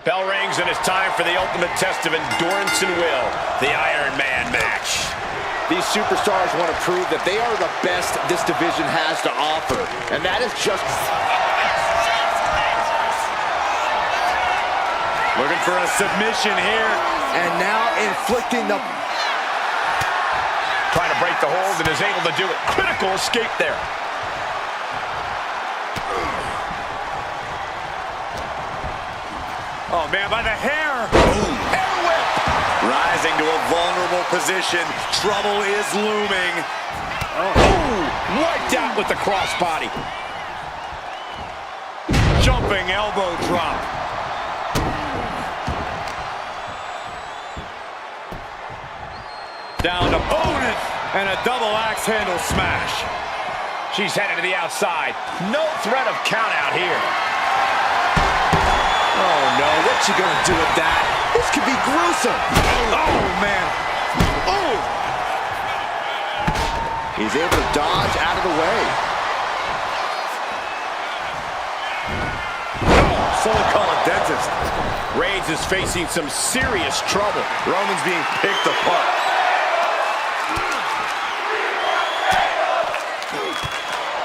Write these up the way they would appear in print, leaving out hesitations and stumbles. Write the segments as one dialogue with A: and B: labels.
A: Bell rings and it's time for the ultimate test of endurance and will, the Iron Man match.
B: These superstars want to prove that they are the best this division has to offer, and that is just...
C: Looking for a submission here.
B: And now inflicting the...
A: Trying to break the hold and is able to do it. Critical escape there.
C: Oh, man, by the hair. Boom. Hair whip. Rising to a vulnerable position. Trouble is looming.
A: Oh, wiped out with the crossbody.
C: Jumping elbow drop. Down to opponent. And a double axe handle smash.
A: She's headed to the outside. No threat of count out here.
B: Oh no, what's she gonna do with that? This could be gruesome.
C: Oh man.
B: Oh! He's able to dodge out of the way.
C: Someone call a dentist.
A: Reigns is facing some serious trouble.
C: Roman's being picked apart.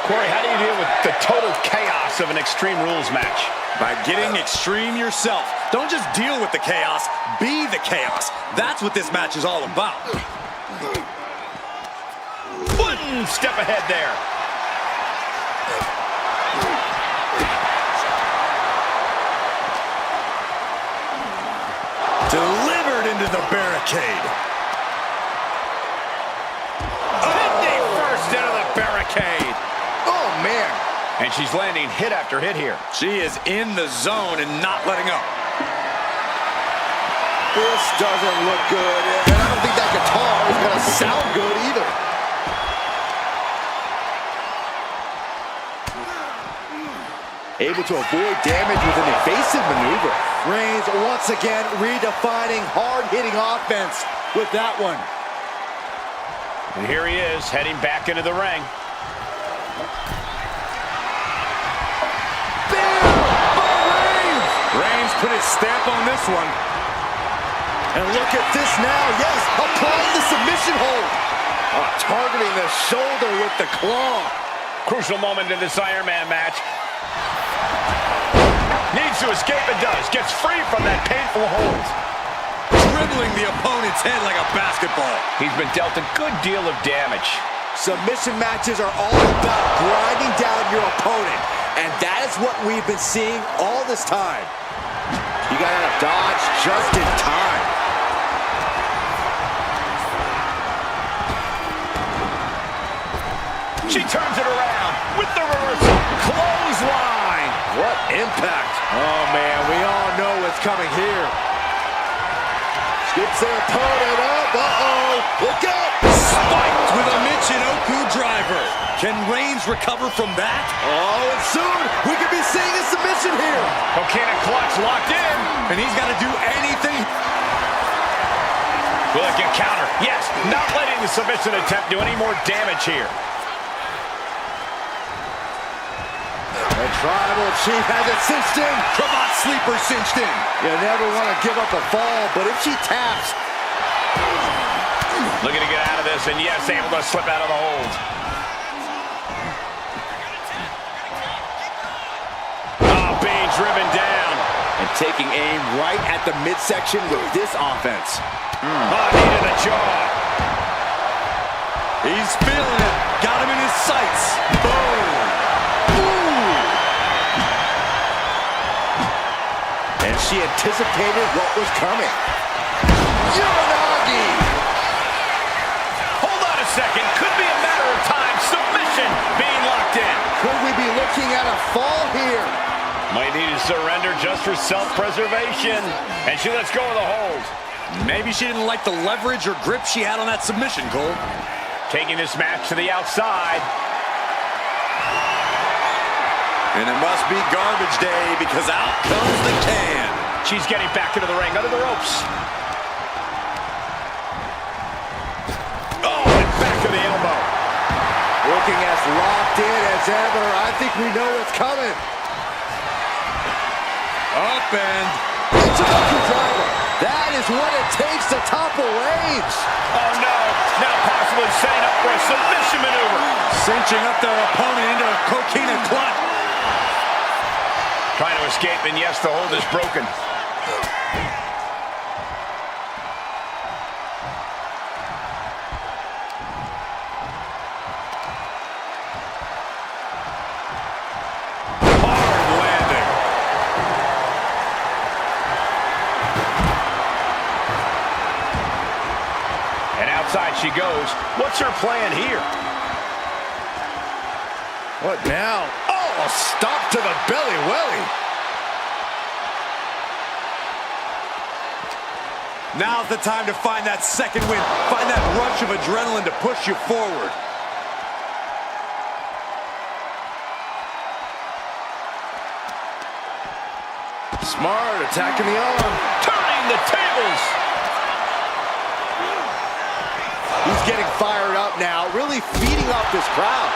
A: Corey, how do you deal with the total chaos of an Extreme Rules match?
C: By getting extreme yourself. Don't just deal with the chaos, be the chaos. That's what this match is all about.
A: One step ahead there.
C: Delivered into the barricade.
A: Sydney first into the barricade.
B: Oh man.
A: And she's landing hit after hit here.
C: She is in the zone and not letting up.
B: This doesn't look good, and I don't think that guitar is going to sound good either. Able to avoid damage with an evasive maneuver. Reigns once again redefining hard-hitting offense with that one.
A: And here he is, heading back into the ring.
C: Reigns put his stamp on this one.
B: And look at this now. Yes, applying the submission hold. Targeting the shoulder with the claw.
A: Crucial moment in this Iron Man match. Needs to escape and does. Gets free from that painful hold.
C: Dribbling the opponent's head like a basketball.
A: He's been dealt a good deal of damage.
B: Submission matches are all about grinding down your opponent. And that is what we've been seeing all this time. You got out of dodge just in time.
A: She turns it around with the reversal. Clothesline.
B: What impact. Oh, man, we all know what's coming here. Skips their opponent up. Uh-oh. Look out.
C: Spiked with a Michinoku driver. Can Reigns recover from that?
B: Oh, and soon we could be seeing a submission here.
A: Coquina clutch locked in.
C: And he's got to do anything.
A: Will it get counter? Yes, not letting the submission attempt do any more damage here.
B: The tribal chief has it cinched in.
C: Cravat sleeper cinched in.
B: You never want to give up a fall, but if she taps.
A: Looking to get out of this, and yes, able to slip out of the hold. Oh, being driven down.
B: And taking aim right at the midsection with this offense.
A: Oh, knee to the jaw.
C: He's feeling it. Got him in his sights. Boom.
B: And she anticipated what was coming. Uranagi!
A: Hold on a second. Could be a matter of time. Submission being locked in.
B: Could we be looking at a fall here?
A: Might need to surrender just for self-preservation. And she lets go of the hold.
C: Maybe she didn't like the leverage or grip she had on that submission, Cole.
A: Taking this match to the outside.
C: And it must be garbage day because out comes the can.
A: She's getting back into the ring, under the ropes. Oh, and back to the elbow.
B: Looking as locked in as ever. I think we know what's coming.
C: Up and...
B: Intergender driver. That is what it takes to topple Reigns.
A: Oh, no. Now possibly setting up for a submission maneuver.
C: Cinching up their opponent into a coquina clutch.
A: Trying to escape, and yes, the hold is broken. Outside she goes. What's her plan here?
B: What now? Oh, a stop to the belly welly.
C: Now's the time to find that second win. Find that rush of adrenaline to push you forward.
B: Smart, attacking the arm.
A: Turning the tables.
B: He's getting fired up now, really feeding off this crowd.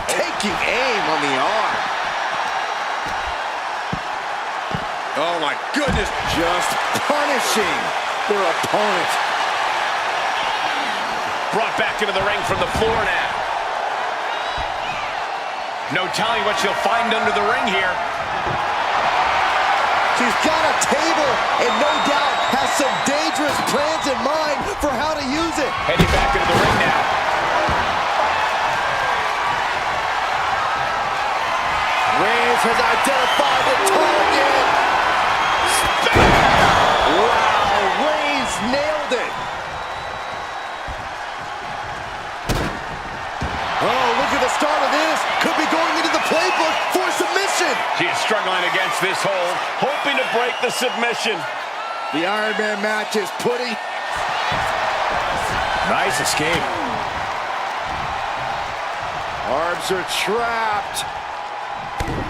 B: Taking aim on the arm.
C: Oh my goodness.
B: Just punishing their opponent.
A: Brought back into the ring from the floor now. No telling what she'll find under the ring here.
B: She's got a table and no doubt has some dangerous plans in mind for how to use it.
A: Heading back into the ring now.
B: Reigns has identified the target. Wow, Reigns nailed it. Oh, look at the start of this. Could be going into the playbook for submission.
A: She is struggling against this hold, hoping to break the submission.
B: The Iron Man match is putting...
A: Nice escape.
B: Arms are trapped.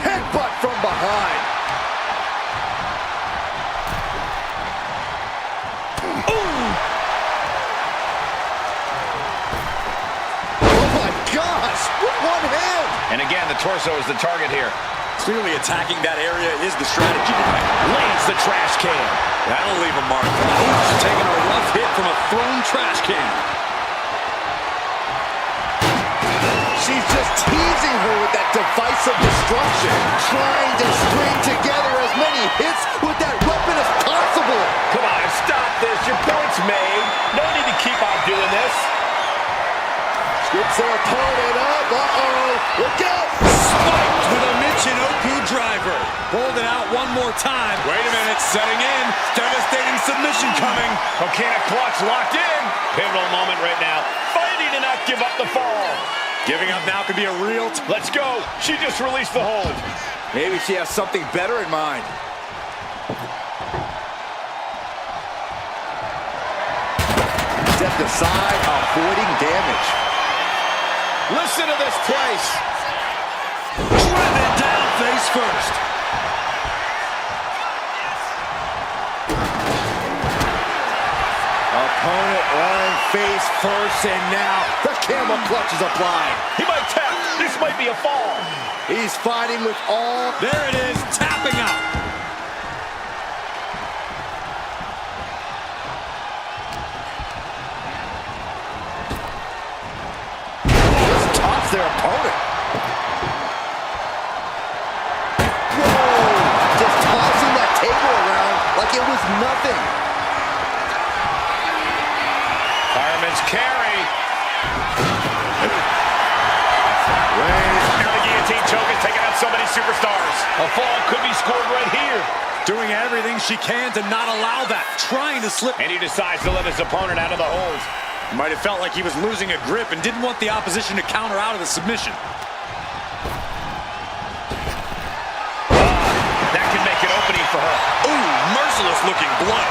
B: Headbutt from behind. Ooh. Oh my gosh, with one hand.
A: And again, the torso is the target here.
C: Clearly attacking that area is the strategy tonight.
A: Lays the trash can.
C: That'll leave a mark. Ooh, taking a rough hit from a thrown trash can.
B: She's just teasing her with that device of destruction, trying to string together as many hits with that weapon as possible.
A: Come on, stop this. Your point's made. No need to keep on doing this.
B: Skips her opponent up. Uh-oh. Look out.
C: Spiked with a Michinoku driver. Pulled it out one more time. Wait a minute, setting in. Devastating submission coming.
A: Coquina clutch locked in. Pivotal moment right now. Fighting to not give up the fall.
C: Giving up now could be a real...
A: Let's go. She just released the hold.
B: Maybe she has something better in mind. Stepped aside, avoiding damage.
A: Listen to this place.
C: Driven down face first.
B: Opponent running face first, and now the camel clutch is applied.
A: He might tap. This might be a fall.
B: He's fighting with all...
C: There it is, tapping out.
B: Just tops their opponent. Whoa! Just tossing that table around like it was nothing.
A: Fireman's carry. Now the guillotine choke is taking out so many superstars. A fall could be scored right here.
C: Doing everything she can to not allow that. Trying to slip.
A: And he decides to let his opponent out of the hold.
C: Might have felt like he was losing a grip and didn't want the opposition to counter out of the submission.
A: That could make an opening for her.
C: Ooh, merciless looking blow.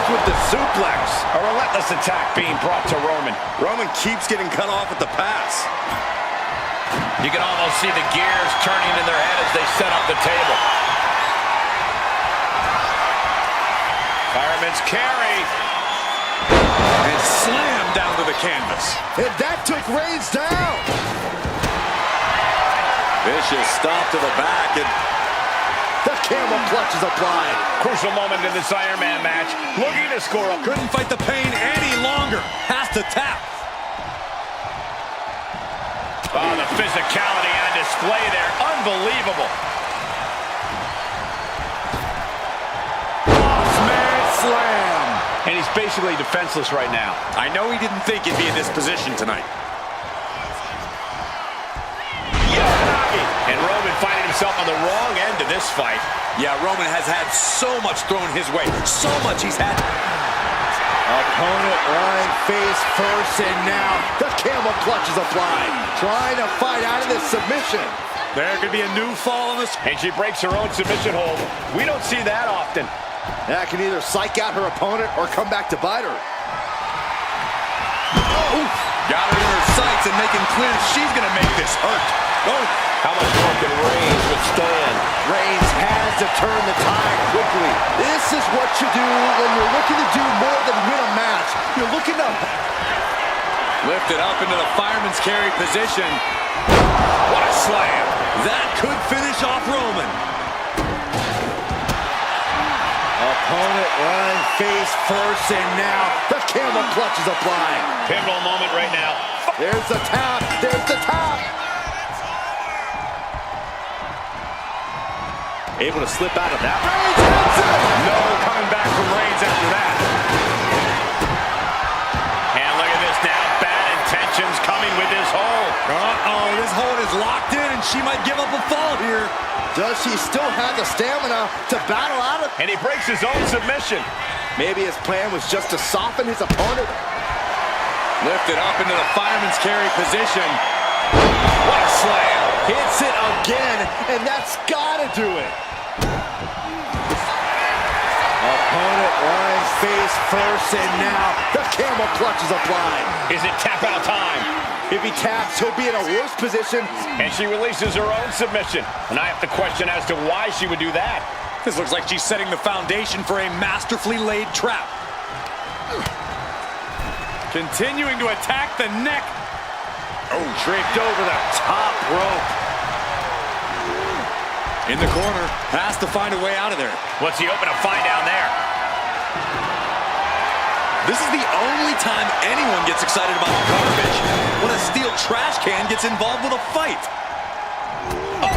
B: With the suplex.
A: A relentless attack being brought to Roman.
C: Roman keeps getting cut off at the pass.
A: You can almost see the gears turning in their head as they set up the table. Fireman's carry.
C: And slammed down to the canvas.
B: And that took Reigns down.
C: Vicious stomp to the back, and
B: the camel clutch is applied.
A: Crucial moment in this Iron Man match. Looking to score up.
C: couldn't fight the pain any longer. Has to tap.
A: Oh, the physicality on display there. Unbelievable.
C: Bossman slam.
A: And he's basically defenseless right now.
C: I know he didn't think he'd be in this position tonight.
A: And Roman finding himself on the wrong end of this fight.
C: Yeah, Roman has had so much thrown his way. So much he's had.
B: Opponent lying face first, and now the camel clutch is applied. Trying to fight out of this submission.
C: There could be a new fall on this.
A: And she breaks her own submission hold. We don't see that often.
B: That can either psych out her opponent or come back to bite her.
C: Oh, got her in her sights and making clear she's going to make this hurt. Oh,
A: how much more can Reigns withstand?
B: Reigns has to turn the tide quickly. This is what you do when you're looking to do more than win a match. You're looking to
C: lift it up into the fireman's carry position. What a slam. That could finish off Roman.
B: Opponent lying face first, and now the camel clutch is applied.
A: Pivotal moment right now.
B: There's the tap. There's the tap. Able to slip out of that. Reigns hits it.
A: No coming back from Reigns after that. And look at this now. Bad intentions coming with this hold.
C: Uh-oh, this hold is locked in, and she might give up a fall here.
B: Does she still have the stamina to battle out of?
A: And he breaks his own submission.
B: Maybe his plan was just to soften his opponent.
C: Lifted up into the fireman's carry position. What a slam.
B: Hits it again, and that's gotta do it. Opponent lying face first, and now the camel clutch is applied.
A: Is it tap out time?
B: If he taps, he'll be in a worse position.
A: And she releases her own submission. And I have to question as to why she would do that.
C: This looks like she's setting the foundation for a masterfully laid trap. Continuing to attack the neck.
B: Oh, draped over the top rope.
C: In the corner, has to find a way out of there.
A: What's he open to find down there?
C: This is the only time anyone gets excited about garbage when a steel trash can gets involved with a fight. Oh.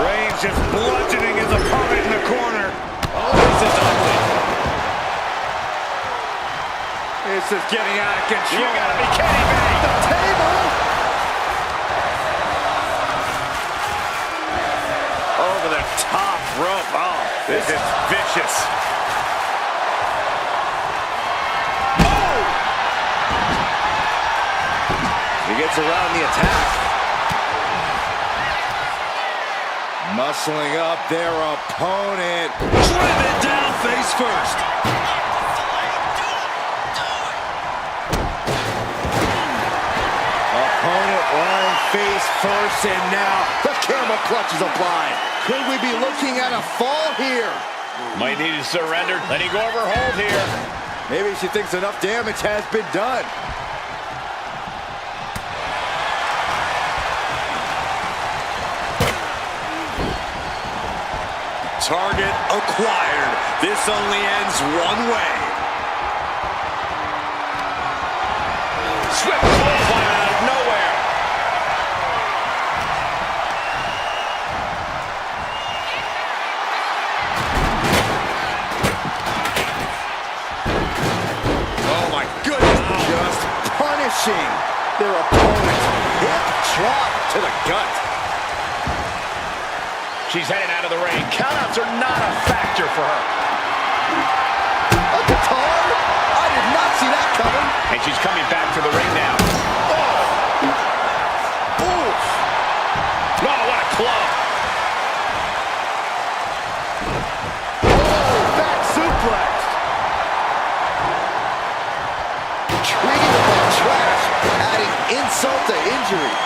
A: Reigns just bludgeoning his opponent in the corner. Oh, this is ugly.
C: This is getting out of control.
A: You gotta be kidding me.
B: The table.
A: Over the top rope. Oh, this is vicious.
B: Oh! He gets around the attack. Muscling up their opponent.
C: Driven down face first.
B: Opponent lying face first, and now the camel clutch is applied. Could we be looking at a fall here?
A: Might need to surrender. Letting go of her hold here.
B: Maybe she thinks enough damage has been done.
C: Target acquired. This only ends one way.
A: Swift clothesline out of nowhere.
C: Oh my goodness.
B: Just punishing their opponent. Hip drop to the gut.
A: She's heading out of the ring. Countouts are not a factor for her.
B: A guitar? I did not see that coming.
A: And she's coming back to the ring now. Oh!
B: Oof.
A: Oh, what a club.
B: Oh, back suplex. Treating him like trash, adding insult to injury.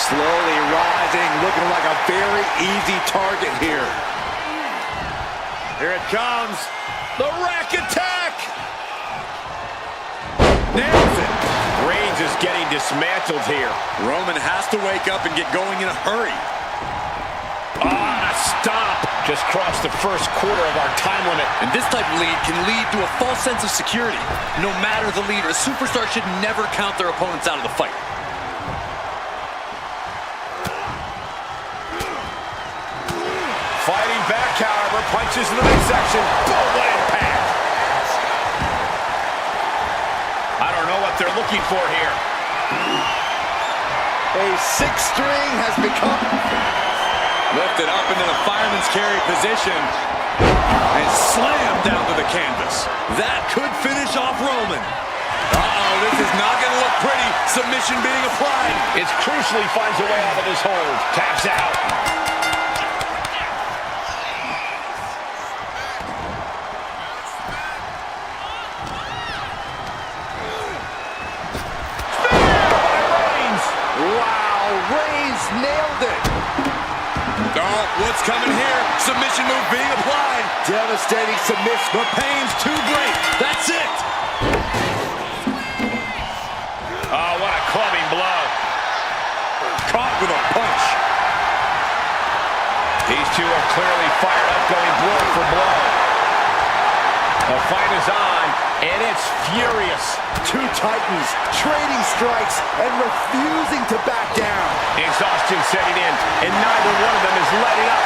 B: Slowly rising, looking like a very easy target here.
A: Here it comes. The rack attack.
C: Nails it.
A: Reigns is getting dismantled here.
C: Roman has to wake up and get going in a hurry.
A: Ah, stop. Just crossed the first quarter of our time limit.
C: And this type of lead can lead to a false sense of security. No matter the leader, a superstar should never count their opponents out of the fight.
A: Fighting back, however, punches in the midsection. Boom, what impact. I don't know what they're looking for here.
B: A sixth string has become...
C: Lifted up into the fireman's carry position and slammed down to the canvas. That could finish off Roman. Uh-oh, this is not going to look pretty. Submission being applied.
A: It crucially finds a way out of this hold. Taps out.
B: Wow, Reigns nailed it.
C: Oh, what's coming here? Submission move being applied.
B: Devastating submission.
C: The pain's too great. That's it.
A: Oh, what a clubbing blow.
C: Caught with a punch.
A: These two are clearly fired up, going blow for blow. The fight is on, and it's furious.
B: Two titans trading strikes and refusing to back down.
A: Exhaustion setting in, and neither one of them is letting up.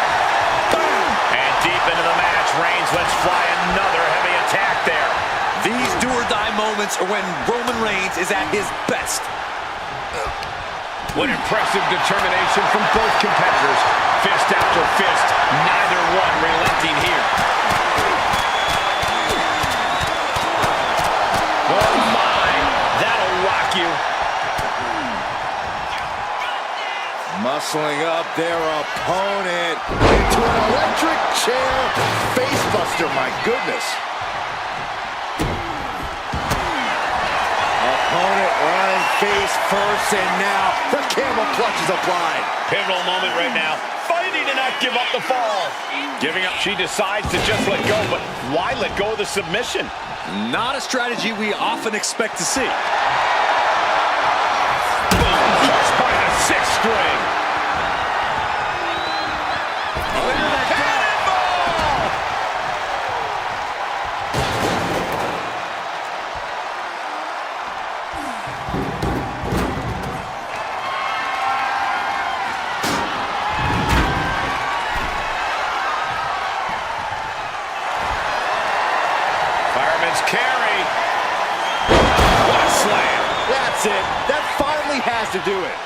A: Boom! And deep into the match, Reigns lets fly another heavy attack there.
C: These do-or-die moments are when Roman Reigns is at his best.
A: What impressive determination from both competitors. Fist after fist, neither one relenting here. Oh my, that'll rock you.
B: Muscling up their opponent into an electric chair facebuster, my goodness. Opponent running face first, and now the camel clutch is applied.
A: Pivotal moment right now. Fighting to not give up the fall. Giving up, she decides to just let go, but why let go of the submission?
C: Not a strategy we often expect to see.
A: Crushed by the sixth string. Cannonball! Fireman's carry. What a slam.
B: That's it. That finally has to do it.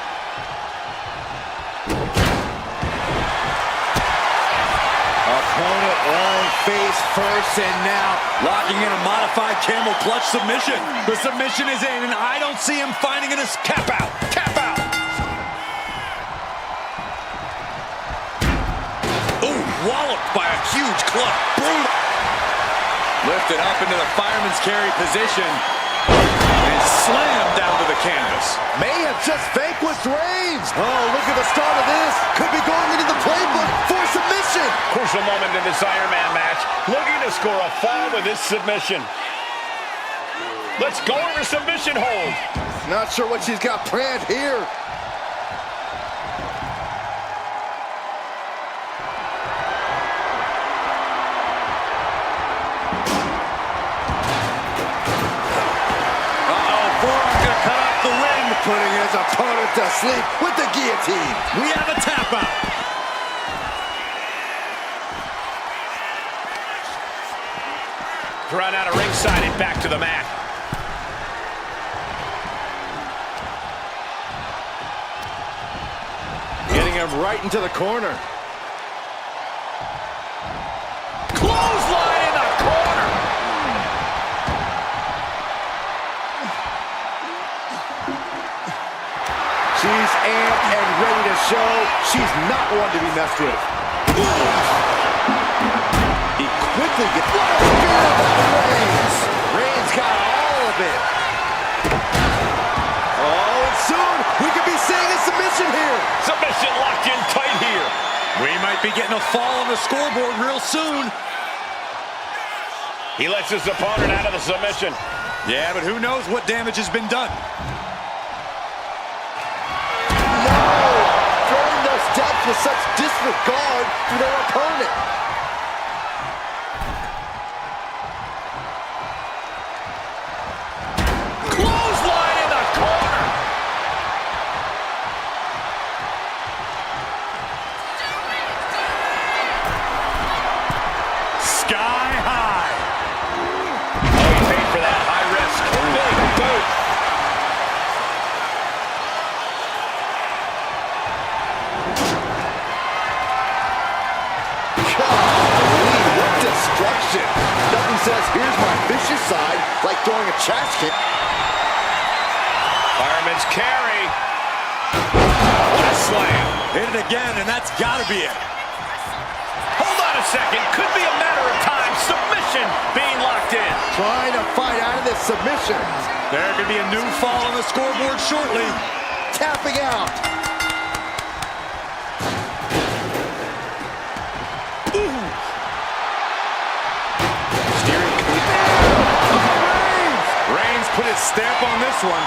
B: Opponent lying face first, and now
C: Locking in a modified camel clutch submission. The submission is in, and I don't see him finding it as
A: Tap out. Tap out.
C: Ooh, walloped by a huge club. Brutal. Lifted up into the fireman's carry position and slammed down to the canvas.
B: may have just vanquished Reigns. Oh, look at the start of this. Could be going into the playbook for submission.
A: Crucial moment in this Iron Man match. Looking to score a fall with this submission. Let's go over submission hold.
B: Not sure what she's got planned here. Putting his opponent to sleep with the guillotine.
C: We have a tap out.
A: Run out of ringside and back to the mat.
B: Getting him right into the corner.
A: Clothesline in the corner.
B: She's amped and ready to show she's not one to be messed with. He quickly gets speared by Reigns. Reigns got all of it. Oh, and soon we could be seeing a submission here.
A: Submission locked in tight.
C: Might be getting a fall on the scoreboard real soon.
A: He lets his opponent out of the submission.
C: Yeah, but who knows what damage has been done.
B: Throwing those steps with such disregard for their opponent.
A: Clothesline in the corner.
C: Sky high.
A: Oh, he paid for that. High risk. Big boot.
B: Golly, what destruction. Nothing says, here's my vicious side, like throwing a chest kick.
A: Fireman's carry. What a slam.
C: Hit it again, and that's got to be it.
A: Hold on a second. Could be a matter of time. Submission being locked in.
B: Trying to fight out of this submission.
C: There could be a new fall on the scoreboard shortly.
B: Tapping out.
A: Steering clear.
C: Reigns put his stamp on this one.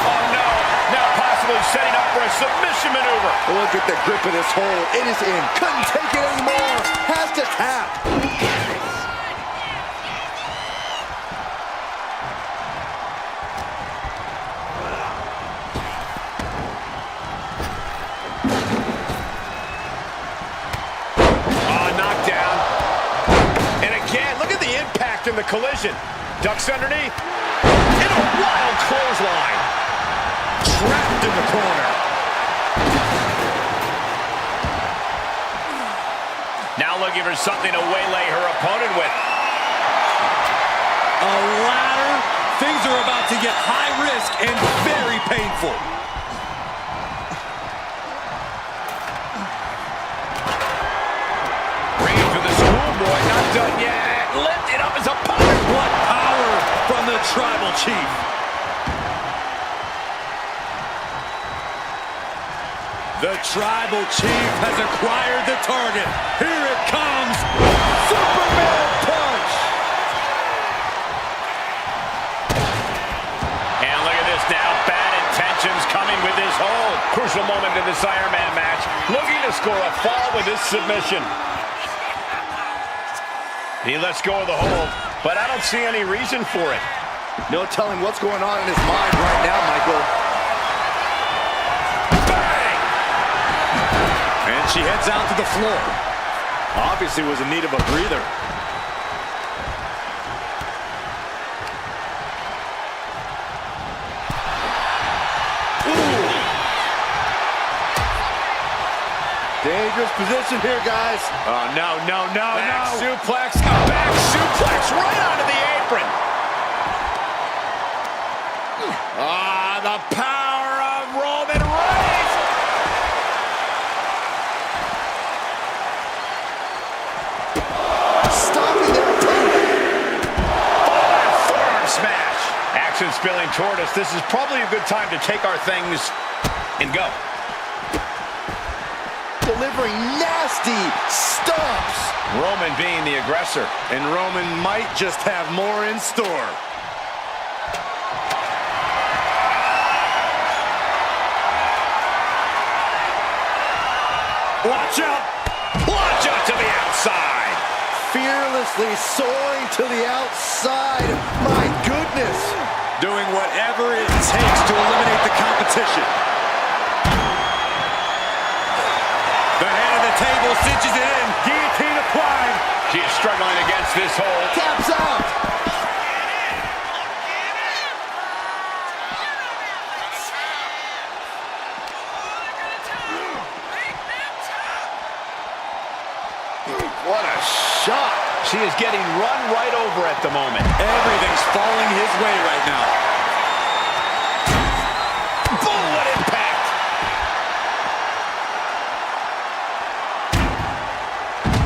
A: Oh, no. Now possibly setting up for a submission maneuver.
B: Look at the grip of this hold. It is in. Couldn't take it anymore. Has to tap.
A: Knockdown. And again, look at the impact in the collision. Ducks underneath. In a wild clothesline.
C: Trapped in the corner.
A: Now looking for something to waylay her opponent with.
C: A ladder. Things are about to get high risk and very painful.
A: Reigns with the schoolboy, not done yet. Lifted up his opponent.
C: What power from the Tribal Chief. The Tribal Chief has acquired the target. Here it comes. Superman punch.
A: And look at this now. Bad intentions coming with this hold. Crucial moment in this Iron Man match. Looking to score a fall with this submission. He lets go of the hold, but I don't see any reason for it.
B: No telling what's going on in his mind right now, Michael.
A: Bang!
C: And she heads out to the floor.
B: Obviously was in need of a breather. Dangerous position here, guys.
A: Oh, no. Back suplex. Back suplex right onto the apron. The power of Roman Reigns.
B: Stopping their opponent.
A: Forearm smash. Action spilling toward us. This is probably a good time to take our things and go.
B: Delivering nasty stomps.
A: Roman being the aggressor.
C: And Roman might just have more in store.
A: Watch out. Launch out to the outside.
B: Fearlessly soaring to the outside. My goodness.
C: Doing whatever it takes to eliminate the competition. The head of the table cinches it in. Guillotine applied.
A: She is struggling against this hold.
B: Taps out. What a shot.
A: She is getting run right over at the moment.
C: Everything's falling his way right now.
A: Boom, what impact.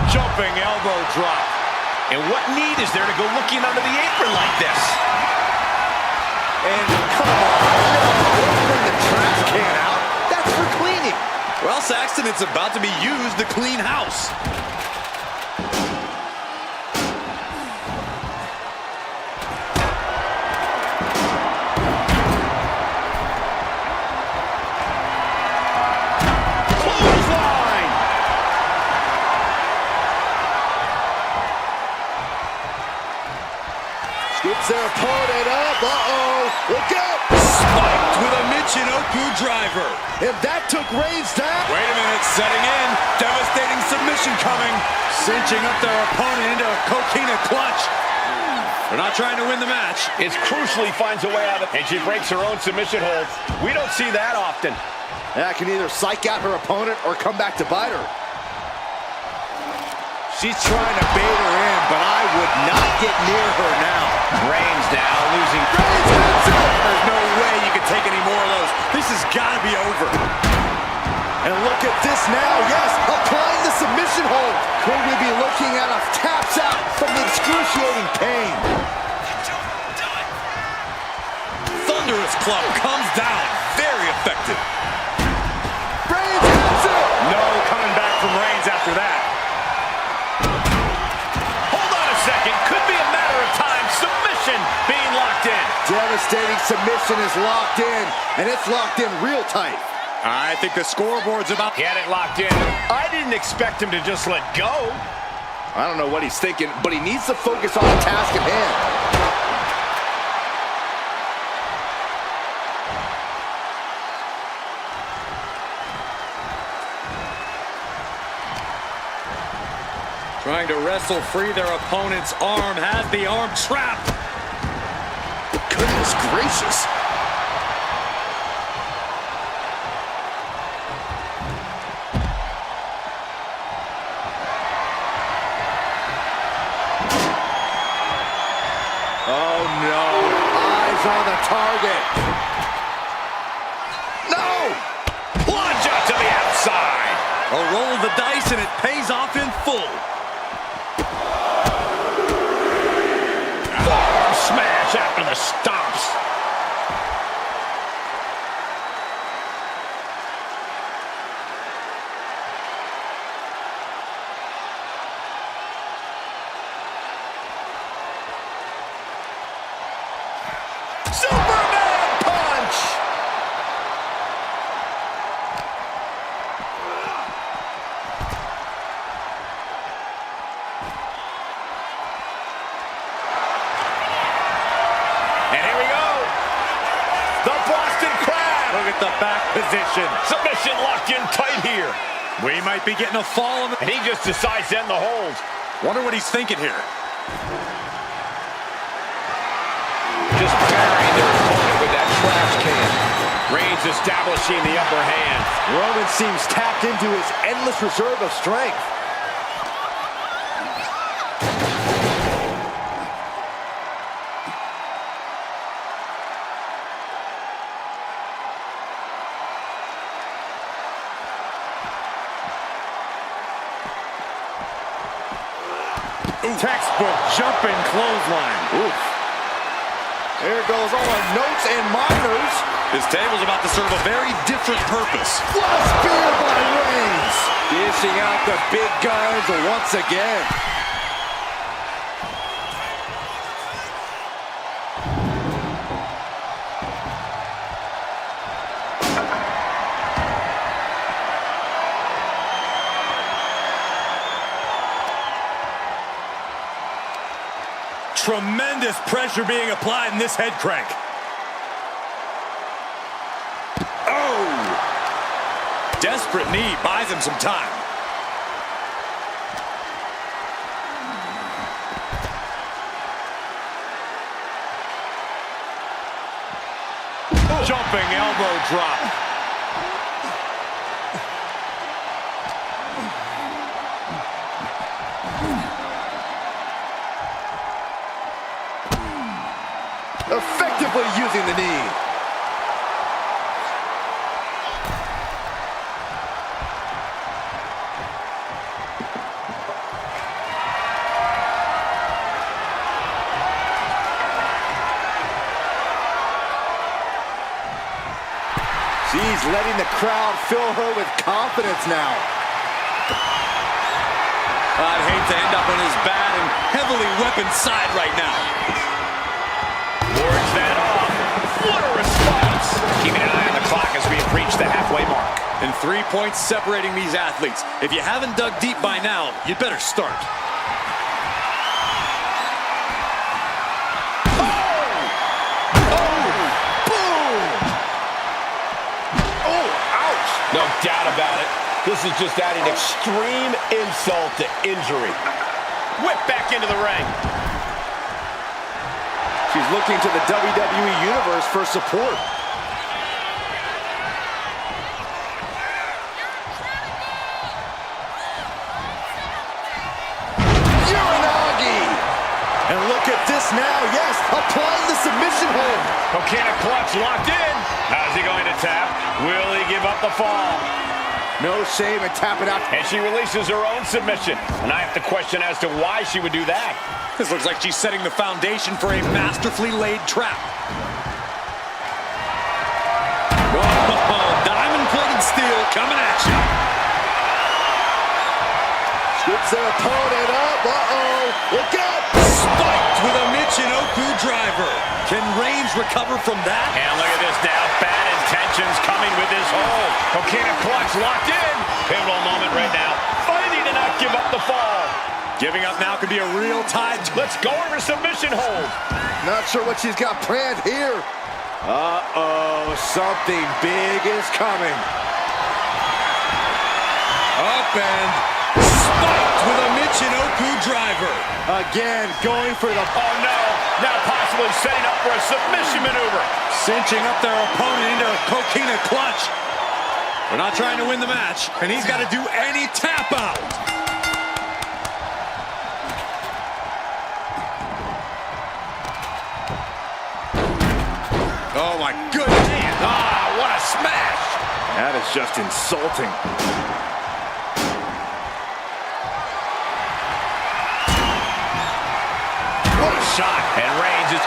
C: Jumping elbow drop.
A: And what need is there to go looking under the apron like this?
B: And come on, no, don't bring the trash can out. That's for cleaning.
C: Well, Saxton, it's about to be used to clean house.
B: Scoops their opponent up. Uh-oh. Look out.
C: Spiked with a Michinoku driver.
B: And that took Reigns down.
C: Wait a minute, setting in. Devastating submission coming. Cinching up their opponent into a coquina clutch. They're not trying to win the match.
A: It's crucial he finds a way out of it, and she breaks her own submission hold. We don't see that often.
B: That can either psych out her opponent or come back to bite her. She's trying to bait her in, but I would not get near her now.
A: Reigns now losing.
B: Reigns hits it!
C: There's no way you can take any more of those. This has got to be over.
B: And look at this now. Yes, applying the submission hold. Could we be looking at a taps out from the excruciating pain?
C: Thunderous club comes down. Very effective.
B: Reigns hits it!
A: No coming back from Reigns after that. Hold on a second. Could be a matter of time. Submission being locked in.
B: Devastating submission is locked in, and it's locked in real tight.
C: I think the scoreboard's about.
A: Get it locked in. I didn't expect him to just let go.
B: I don't know what he's thinking, but he needs to focus on the task at hand.
C: Trying to wrestle free their opponent's arm. Has the arm trapped.
B: Goodness gracious. Oh no, eyes on the target. No!
A: Plunge out to the outside.
C: A roll of the dice and it pays off in full.
A: Forearm smash after the stomps. Superman punch! And here we go. The Boston Crab.
C: Look at the back position.
A: Submission locked in tight here.
C: We might be getting a fall on the.
A: And he just decides to end the hold.
C: Wonder what he's thinking here.
A: Just burying their opponent with that trash can. Reigns establishing the upper hand.
B: Roman seems tapped into his endless reserve of strength.
C: Textbook jumping clothesline.
B: Oof. There goes all the notes and minors.
C: This table's about to serve a very different purpose.
B: What a spear by Reigns. Dishing out the big guns once again.
C: Tremendous pressure being applied in this head crank. Oh! Desperate knee buys him some time. Jumping elbow drop.
B: Effectively using the knee. She's letting the crowd fill her with confidence now.
C: I'd hate to end up on his bad and heavily weaponed side right now.
A: Wards that off. What a response. Keeping an eye on the clock as we have reached the halfway mark.
C: And 3 points separating these athletes. If you haven't dug deep by now, you'd better start.
D: No doubt about it. This is just adding extreme insult to injury.
A: Whip back into the ring.
B: She's looking to the WWE Universe for support. Uranagi! And look at this now. Yes, applying the submission hold.
A: Coquina clutch locked in. How's he going to tap? Will he give up the fall?
B: No shame in tapping out.
A: And she releases her own submission. And I have to question as to why she would do that.
C: This looks like she's setting the foundation for a masterfully laid trap. Whoa, diamond-plated steel coming at you.
B: Scoops their opponent up. Uh-oh. Look out.
C: Spiked with a Michinoku driver. Can Reigns recover from that?
A: And look at this now. Bad intentions coming with this hold. Coquina clutch locked in. Pivotal moment right now. Fighting to not give up the fall.
C: Giving up now could be a real tide.
A: Let's go over submission hold.
B: Not sure what she's got planned here. Uh-oh. Something big is coming.
C: Up and spiked with a Michinoku driver.
B: Again, going for the...
A: Oh, no. Now possibly setting up for a submission maneuver.
C: Cinching up their opponent into a Coquina clutch. They're not trying to win the match, and he's got to do any tap out. Oh, my goodness.
A: Ah, what a smash.
B: That is just insulting.
A: What a shot. And Reigns is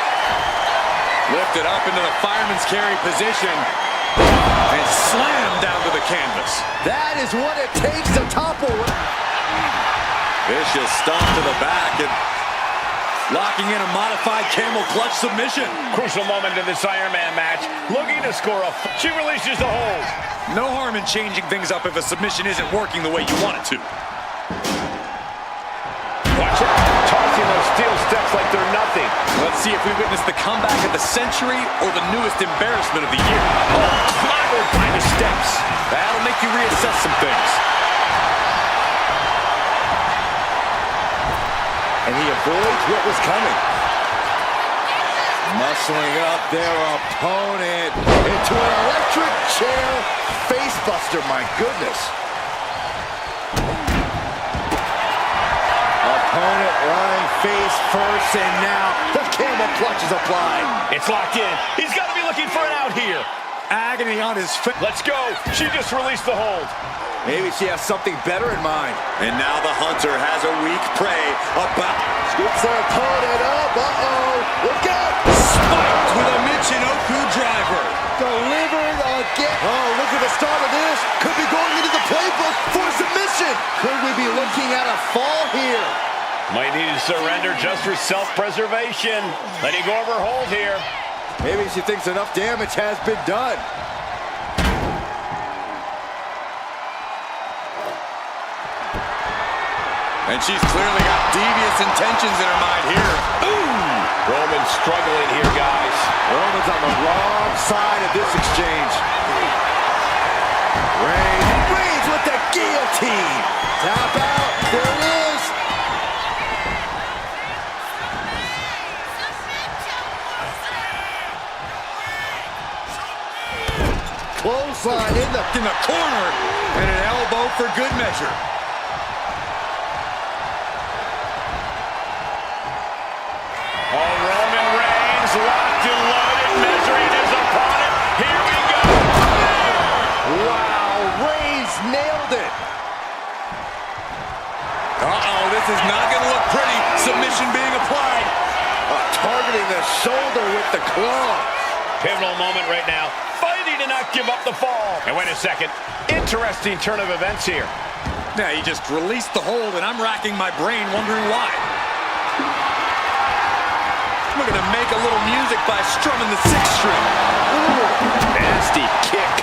C: lifted up into the fireman's carry position and slammed down to the canvas.
B: That is what it takes to topple.
C: Vicious stomp to the back and locking in a modified camel clutch submission.
A: Crucial moment in this Iron Man match. Looking to score a... She releases the hold.
C: No harm in changing things up if a submission isn't working the way you want it to.
A: Watch it. Tossing those steel steps like they're nothing.
C: Let's see if we witness the comeback of the century or the newest embarrassment of the year.
A: Oh, clobbered by the steps.
C: That'll make you reassess some things.
B: And he avoids what was coming. Muscling up their opponent into an electric chair facebuster, my goodness. Opponent lying face first, and now the camel clutch is applied.
A: It's locked in. He's got to be looking for an out here.
C: Agony on his face.
A: Let's go. She just released the hold.
B: Maybe she has something better in mind.
C: And now the hunter has a weak prey about...
B: Scoops their opponent up. Uh-oh. Look out.
C: Spiked with a Michinoku driver.
B: Delivered again. Oh, look at the start of this. Could be going into the playbook for submission. Could we be looking at a fall here?
A: Might need to surrender just for self-preservation. Letting go of her hold here.
B: Maybe she thinks enough damage has been done.
C: And she's clearly got devious intentions in her mind here.
A: Ooh! Roman's struggling here, guys.
B: Roman's on the wrong side of this exchange. Reigns with the guillotine. Tap out. There it is. Clothesline in the
C: corner. And an elbow for good measure.
A: Oh, Roman Reigns locked and loaded, measuring his opponent. Here we go.
B: Wow, Reigns nailed it.
C: Uh-oh, this is not going to look pretty. Submission being applied.
B: Targeting the shoulder with the claw.
A: Pivotal moment right now. Fighting ready to not give up the fall. And wait a second. Interesting turn of events here.
C: Yeah, he just released the hold, and I'm racking my brain wondering why. We're going to make a little music by strumming the 6th string.
B: Ooh, nasty kick.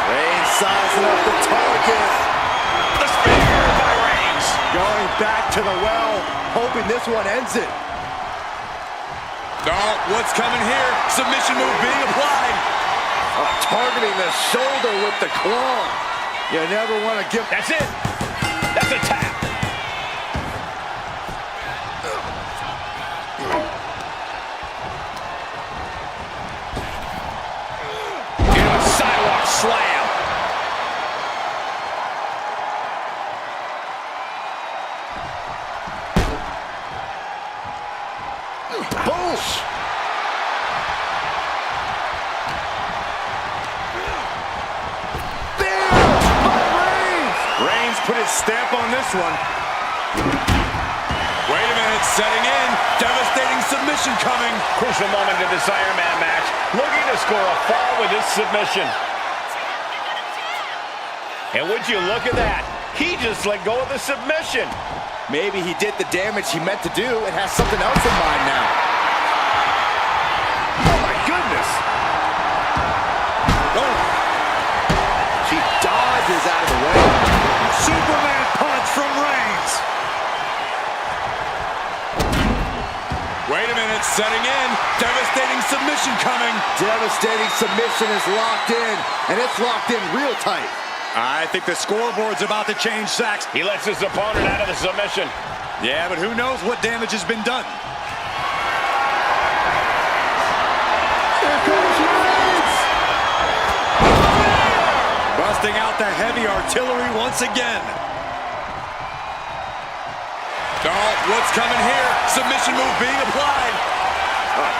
B: Reigns sizing up the target.
A: The spear by Reigns.
B: Going back to the well, hoping this one ends it.
C: Oh, what's coming here? Submission move being applied.
B: Targeting the shoulder with the claw. You never want to give...
A: That's it. That's a tap. Into a sidewalk slam.
B: Boom!
C: Reigns put his stamp on this one. Wait a minute, setting in. Devastating submission coming.
A: Crucial moment in this Iron Man match. Looking to score a fall with this submission. And would you look at that? He just let go of the submission.
B: Maybe he did the damage he meant to do and has something else in mind now. Oh my goodness! Oh. She dodges out of the way.
C: Superman punch from Reigns. Wait a minute, setting in. Devastating submission coming.
B: Devastating submission is locked in, and it's locked in real tight.
C: I think the scoreboard's about to change, Sax.
A: He lets his opponent out of the submission.
C: Yeah, but who knows what damage has been done.
B: Here comes Reigns!
C: Busting out the heavy artillery once again. Oh, what's coming here? Submission move being applied.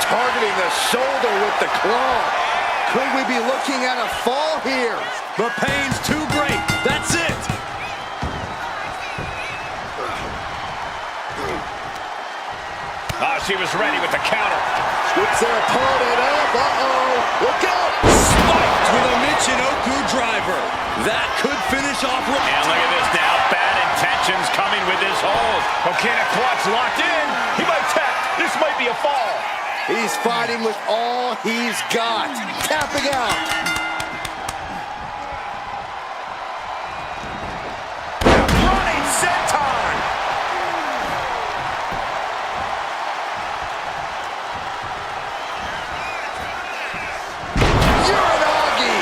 B: Targeting the shoulder with the claw. Could we be looking at a fall here?
C: The pain's too great. That's it.
A: She was ready with the counter.
B: Scoops their opponent up. Uh-oh. Look out.
C: Spiked with a Michinoku driver. That could finish off.
A: And look at this now. Bad intentions coming with this hold. Okay, a clutch locked in. He might tap. This might be a fall.
B: He's fighting with all he's got. Tapping out.
A: Running senton.
B: Uranagi.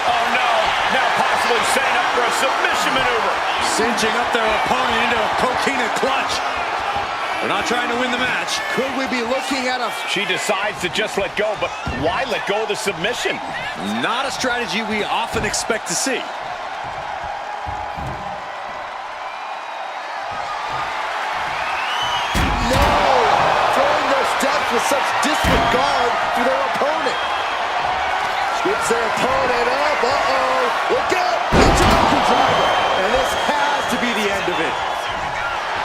A: Oh no. Now possibly setting up for a submission maneuver.
C: Cinching up their opponent into a coquina clutch. They're not trying to win the match.
B: Could we be looking at a...
A: She decides to just let go, but why let go of the submission?
C: Not a strategy we often expect to see.
B: No! Throwing their steps with such disregard for their opponent. Scoops their opponent up. Uh-oh. Look out! Michinoku driver. And this has to be the end of it.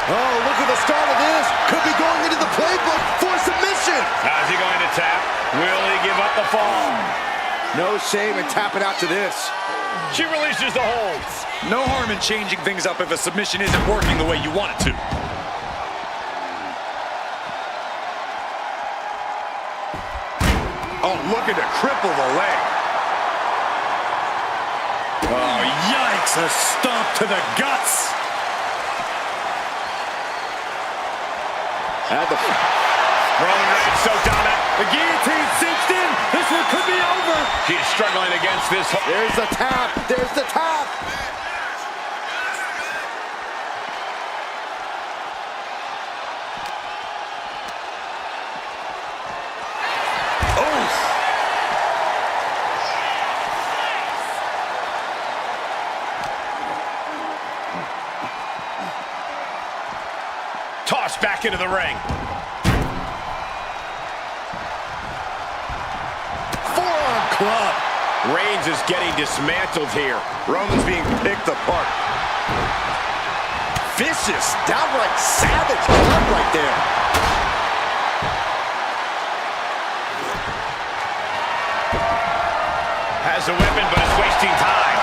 B: Oh, look at the start of this. Could be going into the playbook for submission.
A: How's he going to tap? Will he give up the fall?
B: No shame in tapping out to this.
A: She releases the hold.
C: No harm in changing things up if a submission isn't working the way you want it to. Oh, looking to cripple the leg. Oh, yikes. A stomp to the guts.
B: Had the...
A: Roman Reigns so dominant.
C: The guillotine cinched in. This one could be over.
A: She's struggling against this.
B: There's the tap. There's the tap.
A: Tossed back into the ring.
B: Forearm club.
A: Reigns is getting dismantled here.
B: Roman's being picked apart. Vicious, downright savage club right there.
A: Has a weapon, but it's wasting time.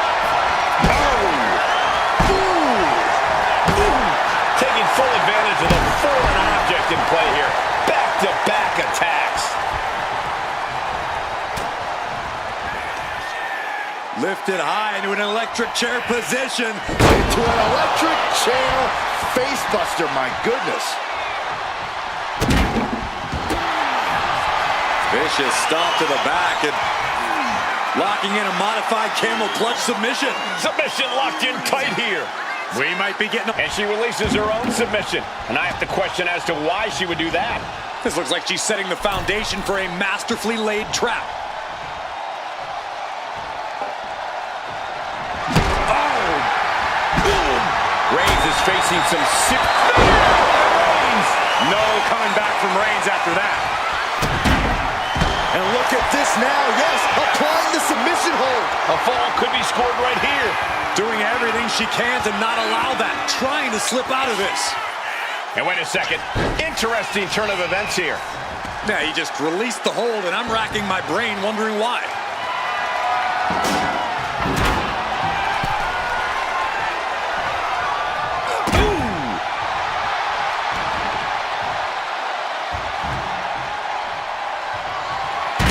A: Taking full advantage of the foreign object in play here. Back-to-back attacks.
C: Lifted high into an electric chair position.
B: Into an electric chair facebuster, my goodness.
C: Vicious stomp to the back and locking in a modified camel clutch submission.
A: Submission locked in tight here.
C: We might be getting...
A: And she releases her own submission. And I have to question as to why she would do that.
C: This looks like she's setting the foundation for a masterfully laid trap.
A: Reigns is facing some Reigns!
C: No coming back from Reigns after that.
B: And look at this now, yes, applying the submission hold.
A: A fall could be scored right here.
C: Doing everything she can to not allow that, trying to slip out of this.
A: And wait a second, interesting turn of events here.
C: Yeah, he just released the hold, and I'm racking my brain wondering why.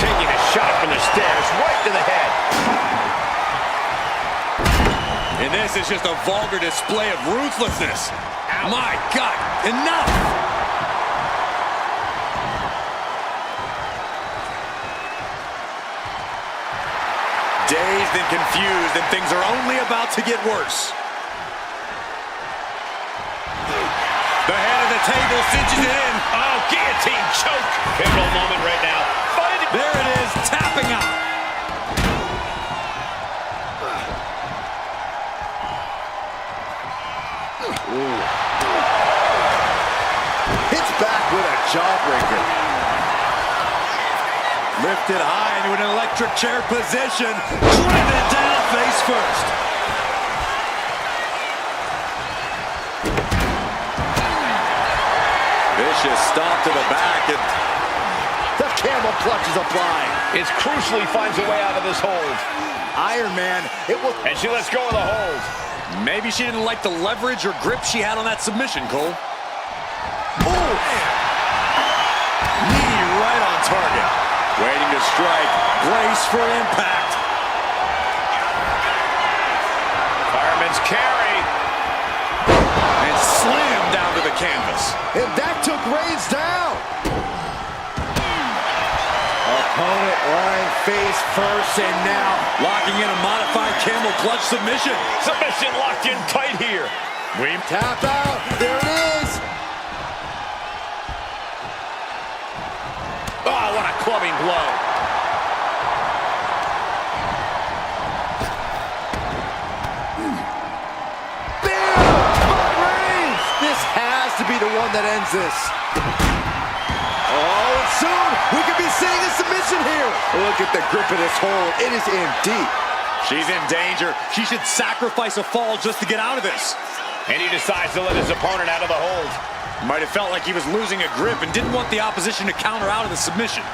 A: Taking a shot from the stairs right to the head.
C: And this is just a vulgar display of ruthlessness. Ow. My God, enough! Dazed and confused, and things are only about to get worse. The head of the table cinches it in.
A: Oh, guillotine choke. Pivotal moment right now.
C: There it is, tapping out.
B: Hits back with a jawbreaker.
C: Lifted high into an electric chair position. Driving it down face first. Vicious stomp to the back. And
B: the camel clutch is applied.
A: It crucially finds a way out of this hold.
B: Iron Man, it will...
A: And she lets go of the hold.
C: Maybe she didn't like the leverage or grip she had on that submission, Cole.
B: Ooh.
C: Knee right on target. Waiting to strike. Brace for impact.
A: Fireman's carry.
C: And slam down to the canvas.
B: And that took Reigns down. Opponent lying face first, and now
C: locking in a modified camel clutch submission.
A: Submission locked in tight here.
C: We
B: tap out. There it is.
A: Oh, what a clubbing blow.
B: Bam! Reigns! This has to be the one that ends this. Oh, and soon we could be seeing a submission here. Look at the grip of this hold. It is in deep.
C: She's in danger. She should sacrifice a fall just to get out of this.
A: And he decides to let his opponent out of the hold.
C: Might have felt like he was losing a grip and didn't want the opposition to counter out of the submission.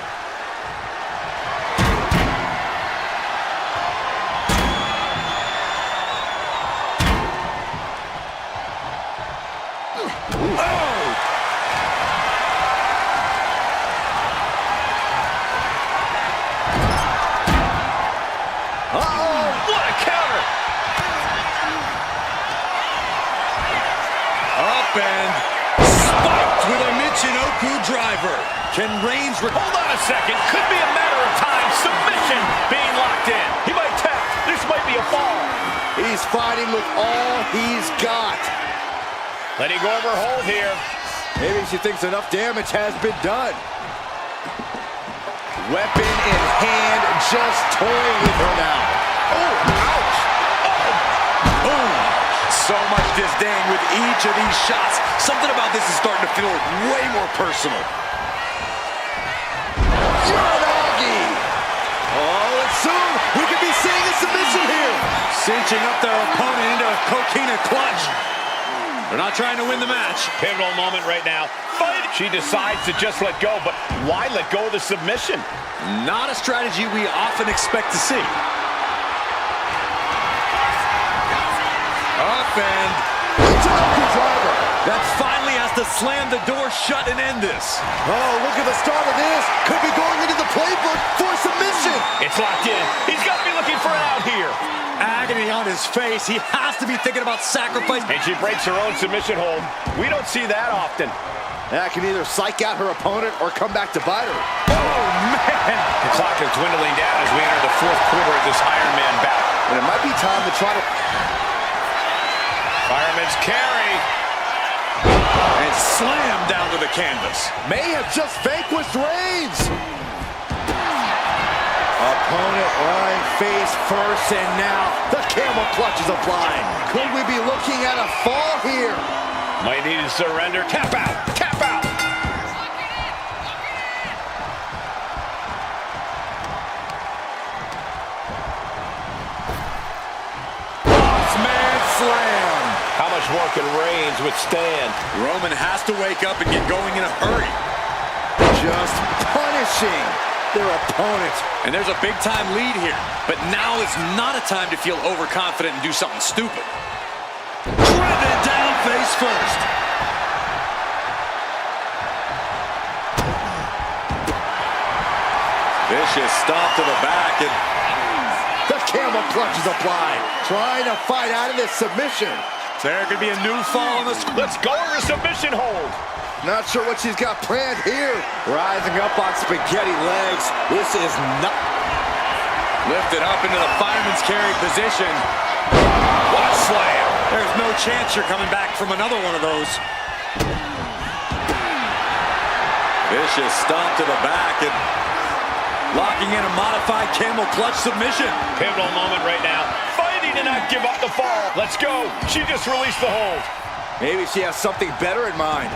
C: And spiked with a Michinoku driver. Can Reigns...
A: Hold on a second. Could be a matter of time. Submission being locked in. He might tap. This might be a fall.
B: He's fighting with all he's got.
A: Letting go of her hold here.
B: Maybe she thinks enough damage has been done. Weapon in hand, just toying with her now. Oh, ouch.
C: Oh. Boom. So much disdain with each of these shots. Something about this is starting to feel way more personal.
B: Uranagi! Oh, and soon we could be seeing a submission here.
C: Cinching up their opponent into a coquina clutch. They're not trying to win the match.
A: Pivotal moment right now. Fight! She decides to just let go, but why let go of the submission?
C: Not a strategy we often expect to see. Up and
B: Intergender driver.
C: that finally has to slam the door shut and end this.
B: Oh, look at the start of this. Could be going into the playbook for submission.
A: It's locked in. He's got to be looking for an out here.
C: Agony on his face. He has to be thinking about sacrifice.
A: And she breaks her own submission hold. We don't see that often.
B: That can either psych out her opponent or come back to bite her.
A: Oh, man. The clock is dwindling down as we enter the fourth quarter of this Iron Man bout.
B: And it might be time to try to...
A: Fireman's carry.
C: And slam down to the canvas.
B: May have just vanquished Reigns. Opponent lying face first, and now the camel clutch is applied. Could we be looking at a fall here?
A: Might need to surrender. Tap out. Tap out.
C: Bossman slam.
D: How much more can Reigns withstand?
C: Roman has to wake up and get going in a hurry.
B: Just punishing their opponent.
C: And there's a big-time lead here. But now is not a time to feel overconfident and do something stupid. Driven down face first. Vicious stomp to the back, and
B: The camel clutch is applied. Trying to fight out of this submission.
C: there could be a new fall on the squad.
A: Let's go to submission hold.
B: Not sure what she's got planned here. Rising up on spaghetti legs. This is not...
C: Lifted up into the fireman's carry position. What a slam. There's no chance you're coming back from another one of those. Vicious stomp to the back and locking in a modified camel clutch submission.
A: Pivotal moment right now. Fighting to not give up the fall. Let's go. She just released the hold.
B: Maybe she has something better in mind.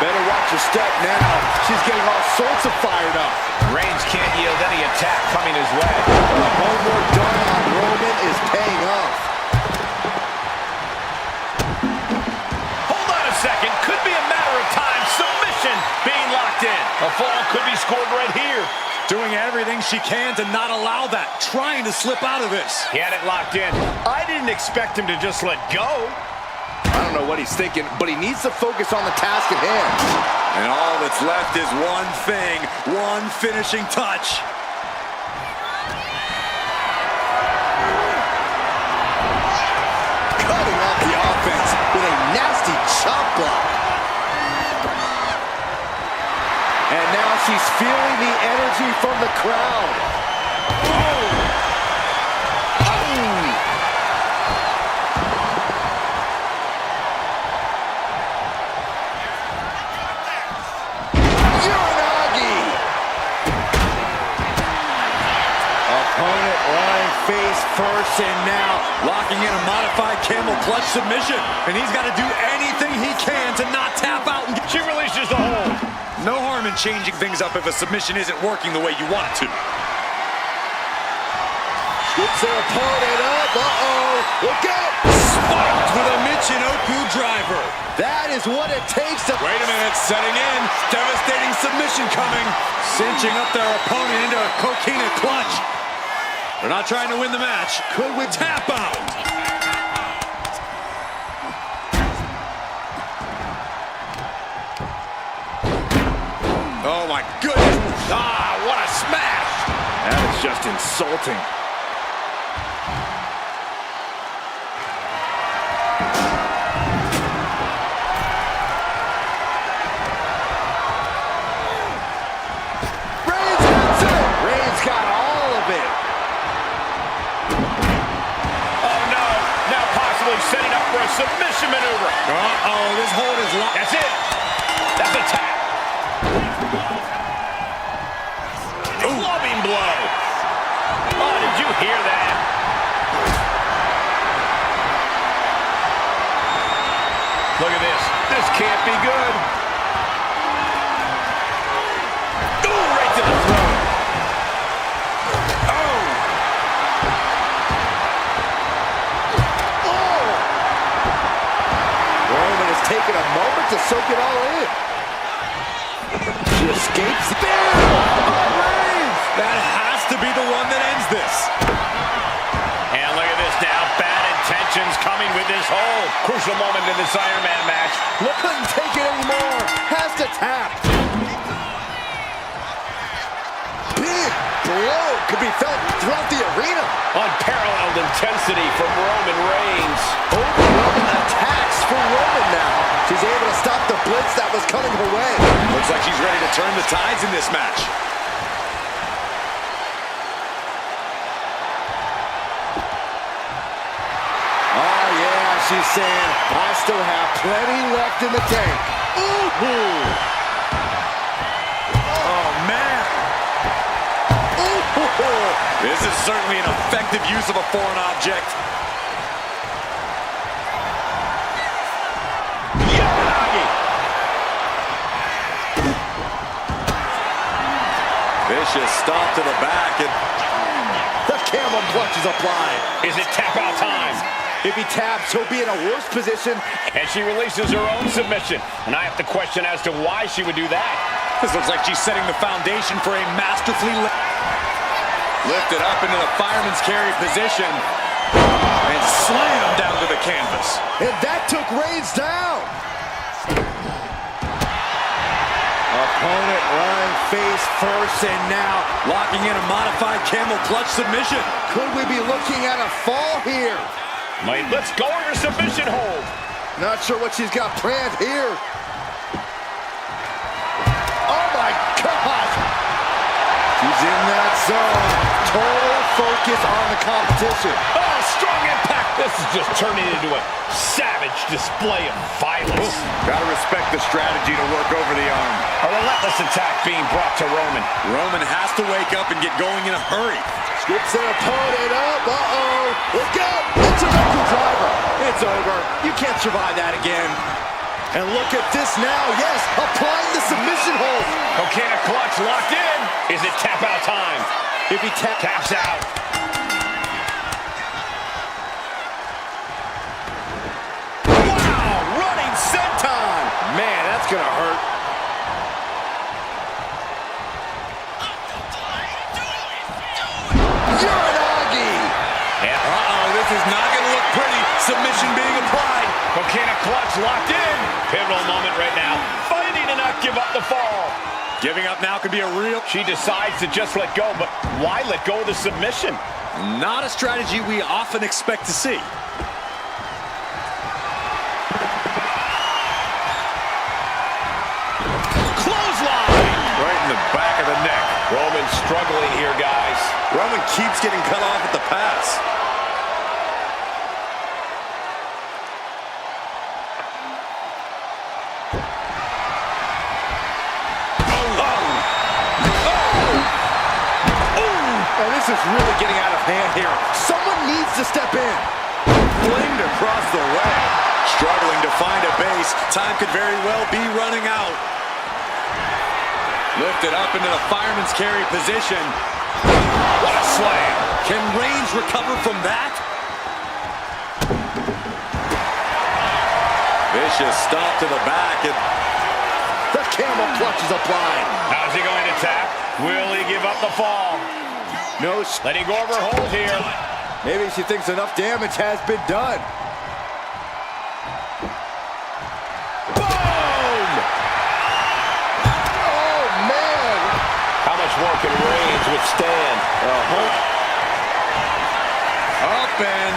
B: Better watch your step now. She's getting all sorts of fired up.
A: Reigns can't yield any attack coming his way.
B: The homework done on Roman is paying off.
A: Hold on a second. Could be a matter of time. Submission being locked in. A fall could be scored right here.
C: Doing everything she can to not allow that. Trying to slip out of this.
A: He had it locked in. I didn't expect him to just let go.
B: I don't know what he's thinking, but he needs to focus on the task at hand.
C: And all that's left is one thing, one finishing touch.
B: Cutting off the offense with a nasty chop block. And now she's feeling the energy from the crowd. Opponent lying face first, and now
C: Locking in a modified camel clutch submission. And he's got to do anything he can to not tap out. And
A: She releases the hold.
C: no harm in changing things up if a submission isn't working the way you want it to.
B: gets their opponent up. Look out!
C: Spiked with a Michinoku driver.
B: That is what it takes to...
C: Wait a minute, setting in. Devastating submission coming. Cinching up their opponent into a coquina clutch. They're not trying to win the match.
B: Could we
C: Tap out. Oh my goodness.
A: Ah, what a smash.
B: That is just insulting. Reigns has it. Reigns got all of it.
A: Oh no, now possibly setting up for a submission maneuver.
C: Uh-oh, this hold is locked.
A: That's it. That's a tap. Clubbing blow. Oh, did you hear that? Look at this. This can't be good. Ooh, right to the throat. Oh.
B: Oh! Roman has taken a moment to soak it all in. She escapes there.
C: That has to be the one that ends this.
A: And look at this now. Bad intentions coming with this hold. Crucial moment in this Iron Man match.
B: Couldn't take it anymore. Has to tap. Big blow could be felt throughout the arena.
D: Unparalleled intensity from Roman Reigns.
B: Overwhelming attacks for Roman now. She's able to stop the blitz that was coming her way.
C: Looks like she's ready to turn the tides in this match.
B: Oh, yeah, she's saying, I still have plenty left in the tank. Ooh.
C: Oh, man.
B: Ooh.
C: This is certainly an effective use of a foreign object. Vicious stomp to the back. And
B: The camel clutch is applied.
A: Is it tap out time?
B: If he taps, he'll be in a worse position.
A: And she releases her own submission. And I have to question as to why she would do that.
C: this looks like she's setting the foundation for a masterfully lifted up into the fireman's carry position and slammed down to the canvas.
B: And that took Reigns down. Opponent lying face first, and now
C: Locking in a modified camel clutch submission.
B: could we be looking at a fall here?
A: Let's go over submission hold.
B: Not sure what she's got planned here. Oh my God! She's in that zone. Total focus on the competition.
A: Oh, strong impact. This is just turning into a savage display of violence.
C: Gotta respect the strategy to work over the arm.
A: A relentless attack being brought to Roman.
C: Roman has to wake up and get going in a hurry.
B: Skips their opponent up. Uh-oh. Look out. It's a knuckle driver. It's over. You can't survive that again. And look at this now. Yes, applying the submission hold.
A: Coquina clutch locked in. Is it tap out time?
B: If he
A: Taps out.
B: Wow, running senton. Man, that's going to hurt. Uranagi.
A: And
C: This is not going to look pretty. Submission being applied.
A: Coquina clutch locked in. Pivotal moment right now. Fighting to not give up the fall.
C: Giving up now could be a real...
A: She decides to just let go, but why let go of the submission?
C: Not a strategy we often expect to see.
A: Clothesline!
C: Right in the back of the neck.
A: Roman struggling here, guys.
C: Roman keeps getting cut off at the pass.
B: And this is really getting out of hand here. Someone needs to step in.
C: Flamed across the way. Struggling to find a base. Time could very well be running out. Lifted up into the fireman's carry position.
A: What a slam.
C: Can Reigns recover from that? Vicious stomp to the back. And
B: The camel clutch is applied.
A: How's he going to tap? Will he give up the fall?
B: No,
A: Letting go of her hold here.
B: maybe she thinks enough damage has been done. Boom! Oh, man!
A: How much more can Reigns withstand?
C: up and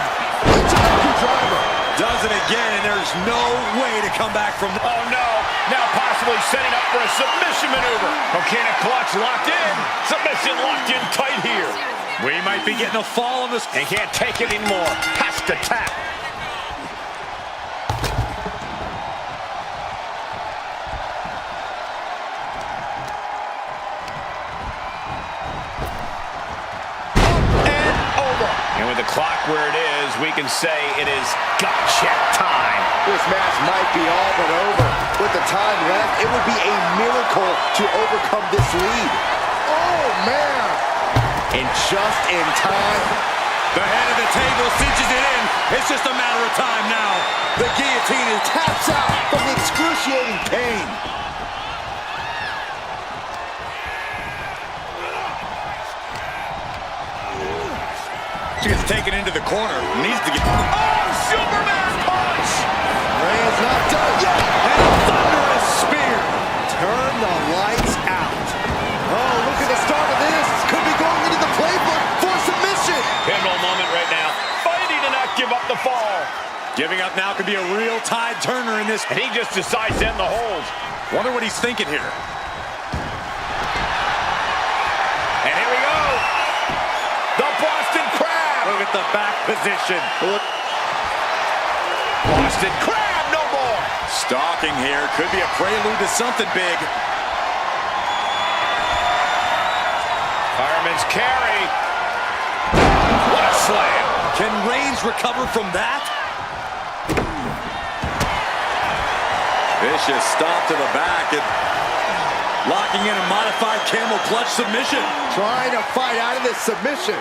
B: It's a knuckle driver.
C: does it again, and there's no way to come back from...
A: Oh no, now possibly setting up for a submission maneuver. Coquina clutch locked in. Submission locked in tight here.
C: We might be getting a fall on this.
A: And can't take it anymore. Has to tap.
B: And over.
A: And with the clock where it is, we can say it is gut check time.
B: This match might be all but over. With the time left, it would be a miracle to overcome this lead. Oh, man. And just in time.
C: The head of the table cinches it in. It's just a matter of time now.
B: The guillotine taps out from the excruciating pain.
C: taken into the corner. Needs to get... Oh, Superman punch!
B: Reigns not done yet.
C: And a thunderous spear.
B: Turn the lights out. Oh, look at the start of this. Could be going into the playbook for submission.
A: Pivotal moment right now. Fighting to not give up the fall.
C: Giving up now could be a real tide turner in this.
A: And he just decides to end the hold.
C: Wonder what he's thinking here.
A: And here we go. The Boston Crab.
C: Look at the back position.
B: Look.
A: Boston Crab, no more.
C: Stalking here. Could be a prelude to something big.
A: Fireman's carry. What a slam.
C: Can Reigns recover from that? Vicious stop to the back and locking in a modified camel clutch submission.
B: Trying to fight out of this submission.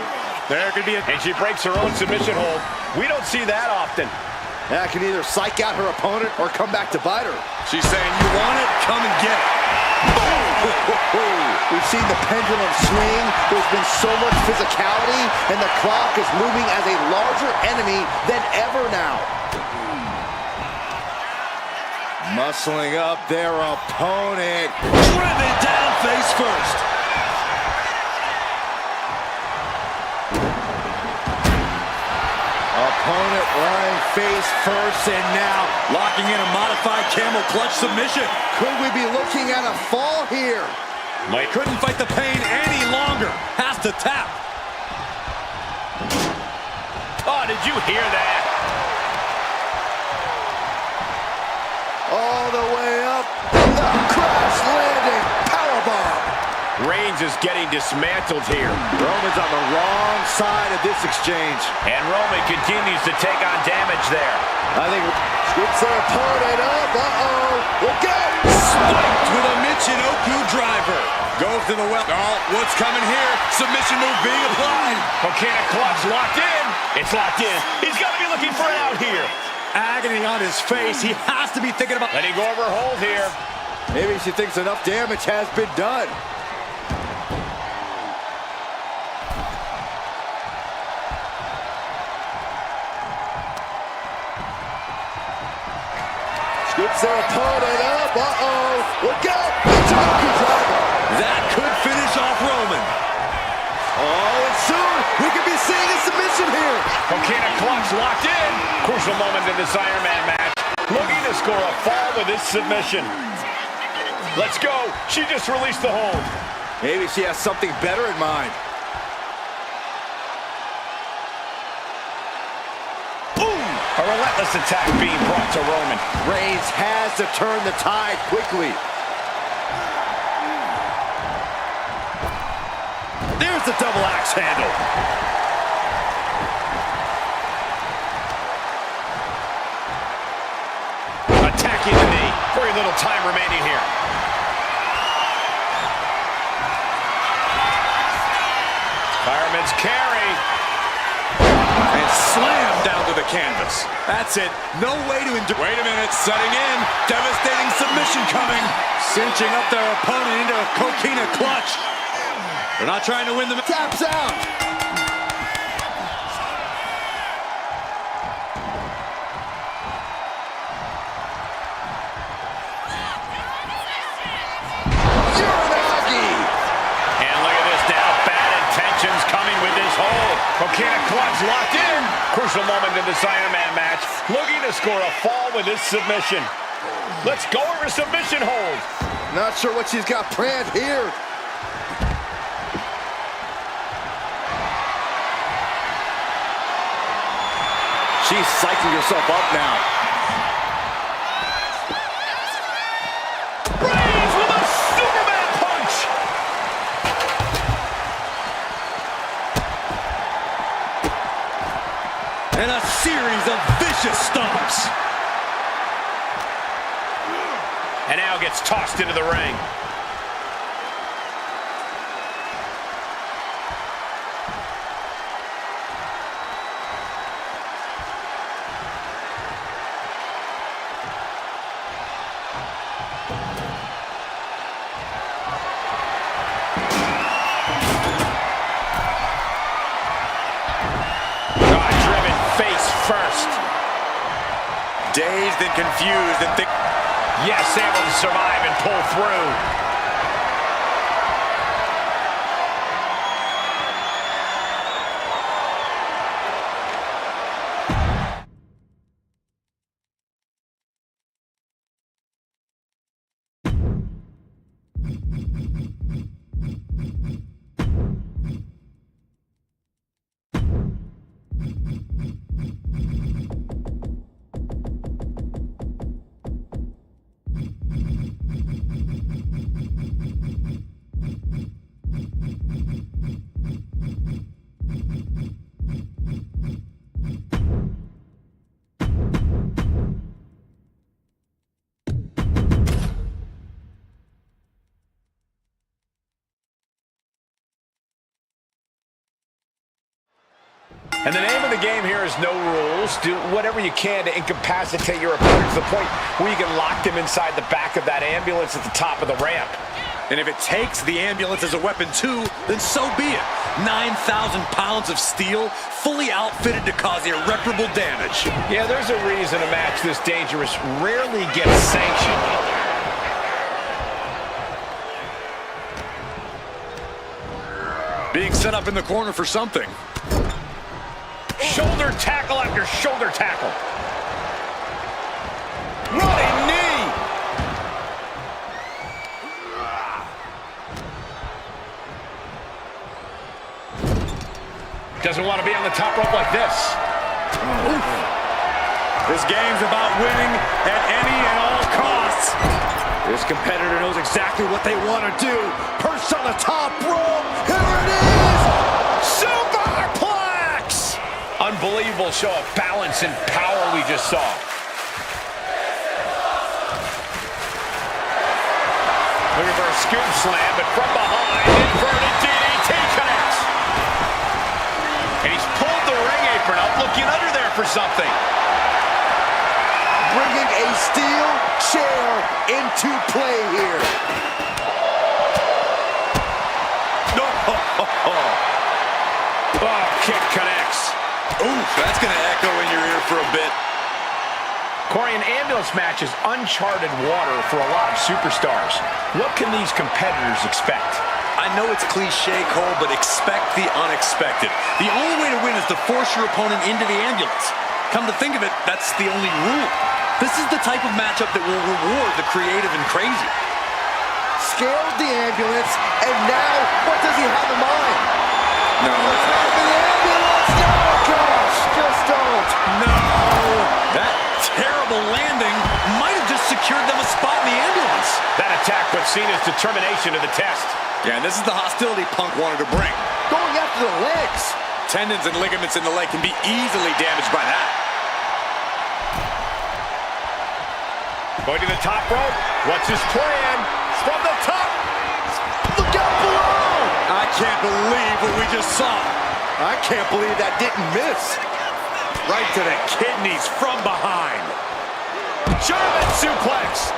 A: There could be a... And she breaks her own submission hold. We don't see that often.
B: That can either psych out her opponent or come back to bite her.
C: She's saying, you want it? Come and get it.
B: We've seen the pendulum swing. There's been so much physicality, and the clock is moving as a larger enemy than ever now. Muscling up their opponent.
C: Driven down face first.
B: Opponent lying face first, and now
C: Locking in a modified camel clutch submission.
B: could we be looking at a fall here?
A: Mike
C: Couldn't fight the pain any longer. Has to tap.
A: Oh, did you hear that?
B: All the way up. The crash landing powerbomb.
A: Reigns is getting dismantled here.
B: Roman's on the wrong side of this exchange.
A: And Roman continues to take on damage there.
B: I think scoops their opponent up. Uh-oh. Look out.
C: Spiked with a Michinoku driver. Goes to the well. Oh, what's coming here? Submission move being applied.
A: Coquina clutch locked in. It's locked in. He's got to be looking for it out here.
C: Agony on his face. He has to be thinking about...
A: Letting go over hold here.
B: Maybe she thinks enough damage has been done. Scoops their opponent up. Uh-oh. Look out. Michinoku driver.
C: That could finish off Roman.
B: Oh, and soon we could be seeing a submission here.
A: Coquina clutch locked in. Crucial moment in this Iron Man match. Looking to score a fall with this submission. Let's go. She just released the hold.
B: Maybe she has something better in mind.
A: A relentless attack being brought to Roman.
B: Reigns has to turn the tide quickly.
C: There's the double axe handle.
A: Attacking the knee. Very little time remaining here. Fireman's carry.
C: And slammed down to the canvas. That's it. No way to endure. Wait a minute. Setting in. Devastating submission coming. Cinching up their opponent into a coquina clutch. They're not trying to win the...
B: Taps out. Uranagi.
A: And look at this now. Bad intentions coming with this hold. Coquina clutch locked in. Crucial moment in this Iron Man match. Looking to score a fall with this submission. Let's go over submission hold.
B: Not sure what she's got planned here. She's psyching herself up now.
A: Reigns with a Superman punch.
C: And a series of vicious stomps.
A: And now gets tossed into the ring.
C: dazed and confused and think...
A: Yes, able to survive and pull through. And the name of the game here is no rules. Do whatever you can to incapacitate your opponent to the point where you can lock them inside the back of that ambulance at the top of the ramp.
C: And if it takes the ambulance as a weapon too, then so be it. 9,000 pounds of steel, fully outfitted to cause irreparable damage.
A: Yeah, there's a reason a match this dangerous rarely gets sanctioned.
C: Being set up in the corner for something.
A: Shoulder tackle after shoulder tackle. Running knee. Doesn't want to be on the top rope like this.
C: Oof. This game's about winning at any and all costs.
B: This competitor knows exactly what they want to do. Perched on the top rope. Here it is. Superplex.
A: Unbelievable show of balance and power we just saw. Looking for a scoop slam, but from behind, inverted DDT connects. And he's pulled the ring apron up, looking under there for something.
B: Bringing a steel chair into play here.
A: Oh, kick connects.
C: Oof, that's going to echo in your ear for a bit.
A: Corey, an ambulance match is uncharted water for a lot of superstars. What can these competitors expect?
C: I know it's cliche, Cole, but expect the unexpected. The only way to win is to force your opponent into the ambulance. Come to think of it, that's the only rule. This is the type of matchup that will reward the creative and crazy.
B: Scaled the ambulance, and now what does he have in mind?
C: No.
B: The ambulance! No, gosh, just don't.
C: No. That terrible landing might have just secured them a spot in the ambulance.
A: That attack put Cena's determination to the test.
C: Yeah, and this is the hostility Punk wanted to bring.
B: Going after the legs.
C: Tendons and ligaments in the leg can be easily damaged by that.
A: Going to the top rope. What's his plan? From the top.
B: Look out below.
C: I can't believe what we just saw.
B: I can't believe that didn't miss.
C: Right to the kidneys from behind.
A: German suplex.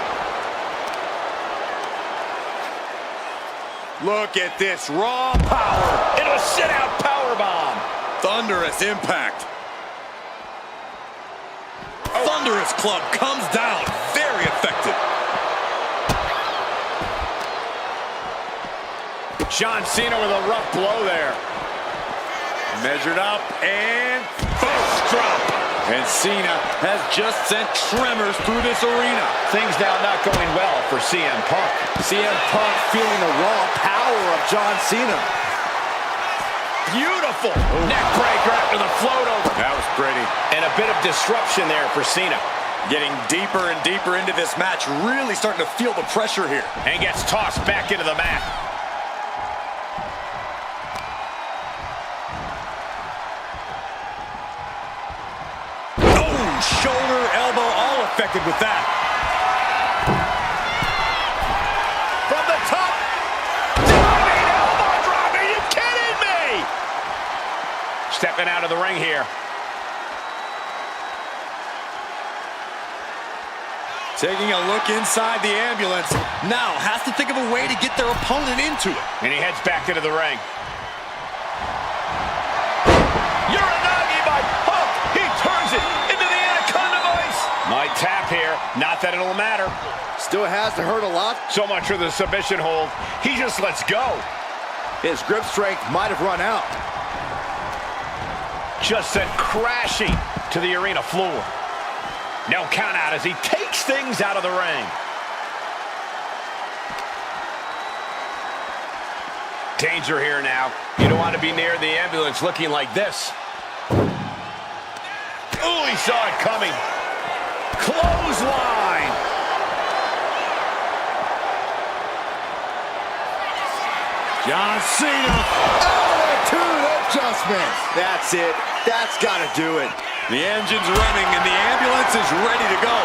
C: Look at this raw power.
A: Into a sit-out powerbomb.
C: Thunderous impact. Thunderous club comes down. Very effective.
A: John Cena with a rough blow there.
C: Measured up and fist drop. And Cena has just sent tremors through this arena.
A: Things now not going well for CM Punk.
B: CM Punk feeling the raw power of John Cena.
A: Beautiful neck breaker after the float over.
C: That was pretty.
A: And a bit of disruption there for Cena.
C: Getting deeper and deeper into this match, really starting to feel the pressure here.
A: And gets tossed back into the mat.
C: Oh, shoulder, elbow, all affected with that.
A: From the top. Diving elbow drop. Are you kidding me? Stepping out of the ring here.
C: Taking a look inside the ambulance. Now has to think of a way to get their opponent into it.
A: And he heads back into the ring. Uranagi by Punk. He turns it into the Anaconda voice. Might tap here. Not that it'll matter.
B: Still has to hurt a lot.
A: So much for the submission hold. He just lets go.
B: His grip strength might have run out.
A: Just sent crashing to the arena floor. No count out as he takes things out of the ring. Danger here now. You don't want to be near the ambulance looking like this. Oh, he saw it coming. Clothesline.
C: John Cena.
B: Attitude adjustment. That's it. That's got to do it.
C: The engine's running and the ambulance is ready to go.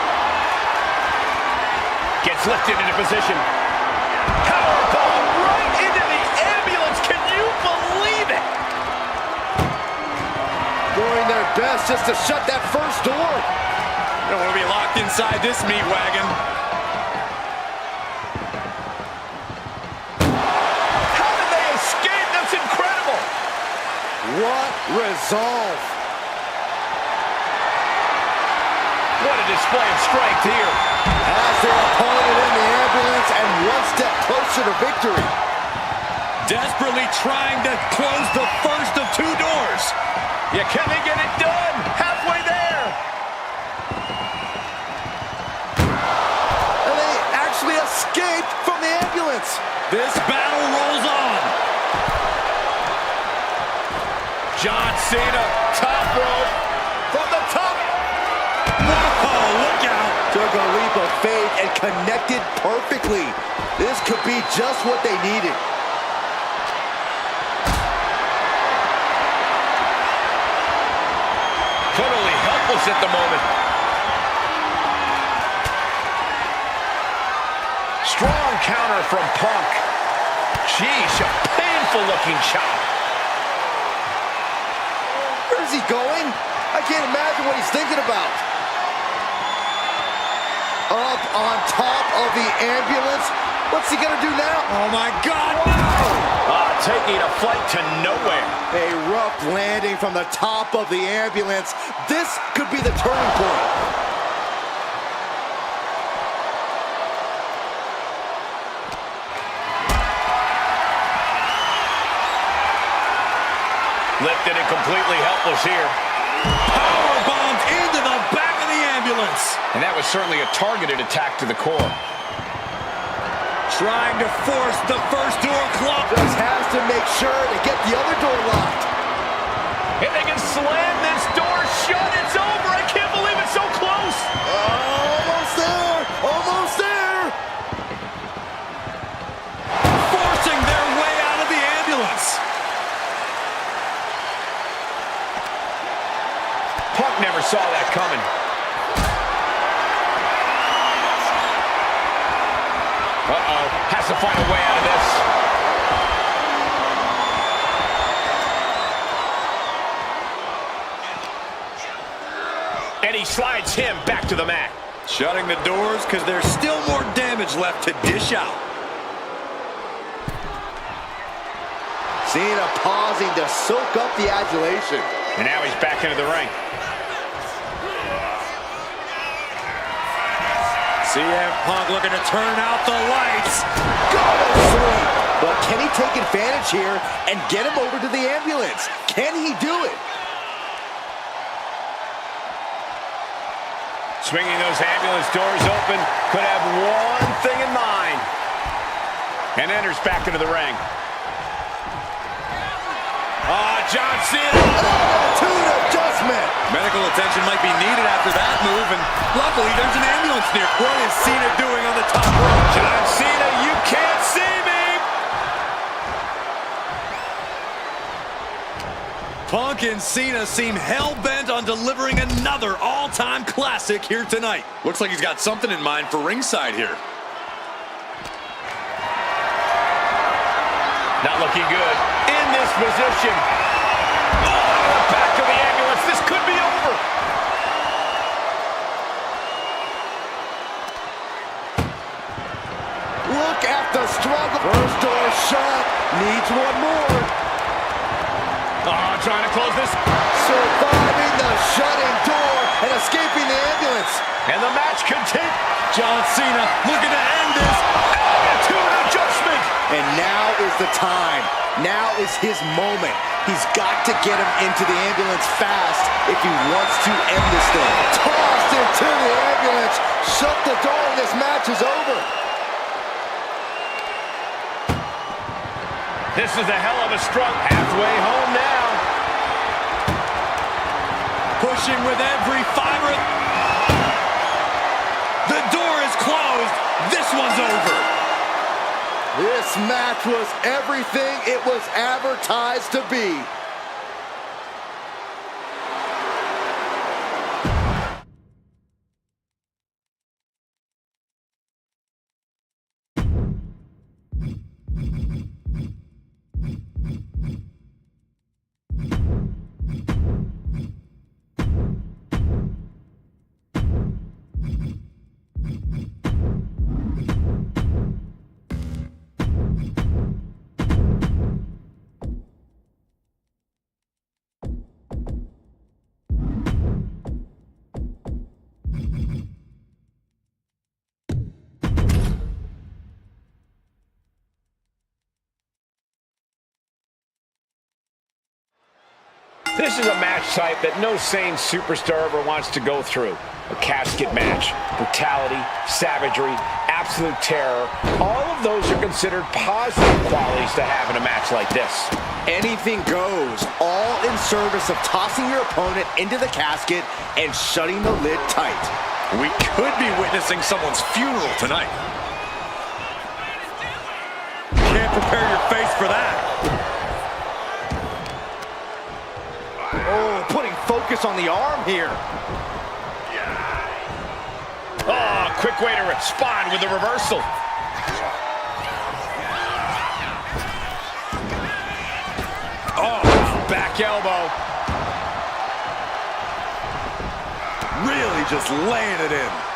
A: Gets lifted into position. Powerbomb right into the ambulance. Can you believe it?
B: Doing their best just to shut that first door.
C: You don't want to be locked inside this meat wagon.
A: How did they escape? That's incredible.
B: What resolve.
A: What a display of strength here.
B: Has their opponent in the ambulance and one step closer to victory.
C: Desperately trying to close the first of two doors.
A: Yeah, can they get it done? Halfway there.
B: And they actually escaped from the ambulance.
C: This battle rolls on.
A: John Cena, top rope, from the top.
C: Whoa, look out.
B: Took a leap of faith and connected perfectly. This could be just what they needed.
A: Totally helpless at the moment. Strong counter from Punk. Jeez, a painful looking shot.
B: Where's he going? I can't imagine what he's thinking about. Up on top of the ambulance. What's he gonna do now?
C: Oh my God, no!
A: Taking a flight to nowhere.
B: A rough landing from the top of the ambulance. This could be the turning point.
A: Lifted and completely helpless here.
C: Powerbombed into the back of the ambulance.
A: And that was certainly a targeted attack to the core.
C: Trying to force the first door closed.
B: Just has to make sure to get the other door locked.
A: If they can slam this door shut, it's over. I can't believe it's so close.
B: Almost there. Almost there.
C: Forcing their way out of the ambulance.
A: Punk never saw that coming. Uh-oh, has to find a way out of this. And he slides him back to the mat.
C: Shutting the doors because there's still more damage left to dish out.
B: Cena pausing to soak up the adulation.
A: And now he's back into the ring.
C: CM Punk looking to turn out the lights.
B: Go to sleep. But can he take advantage here and get him over to the ambulance? Can he do it?
A: Swinging those ambulance doors open, could have one thing in mind. And enters back into the ring. John Cena.
B: Attitude adjustment.
C: Medical attention might be needed after that move, and luckily there's an ambulance near. What is Cena doing on the top rope?
A: John Cena, you can't see me.
C: Punk and Cena seem hell-bent on delivering another all-time classic here tonight. Looks like he's got something in mind for ringside here.
A: Not looking good in this position. Back to the ambulance. This could be over.
B: Look at the struggle. First door shut. Needs one more.
A: Trying to close this.
B: Surviving the shutting door and escaping the ambulance.
A: And the match continues.
C: John Cena looking to end this.
A: Attitude adjustment.
B: And now is the time. Now is his moment. He's got to get him into the ambulance fast if he wants to end this thing. Tossed into the ambulance. Shut the door and this match is over.
A: This is a hell of a struggle. Halfway home now.
C: Pushing with every fiber. The door is closed. This one's over.
B: This match was everything it was advertised to be.
A: This is a match type that no sane superstar ever wants to go through. A casket match, brutality, savagery, absolute terror. All of those are considered positive qualities to have in a match like this.
B: Anything goes, all in service of tossing your opponent into the casket and shutting the lid tight.
C: We could be witnessing someone's funeral tonight. Can't prepare your face for that.
B: Oh, putting focus on the arm here.
A: Oh, quick way to respond with the reversal. Oh, back elbow.
C: Really just laying it in.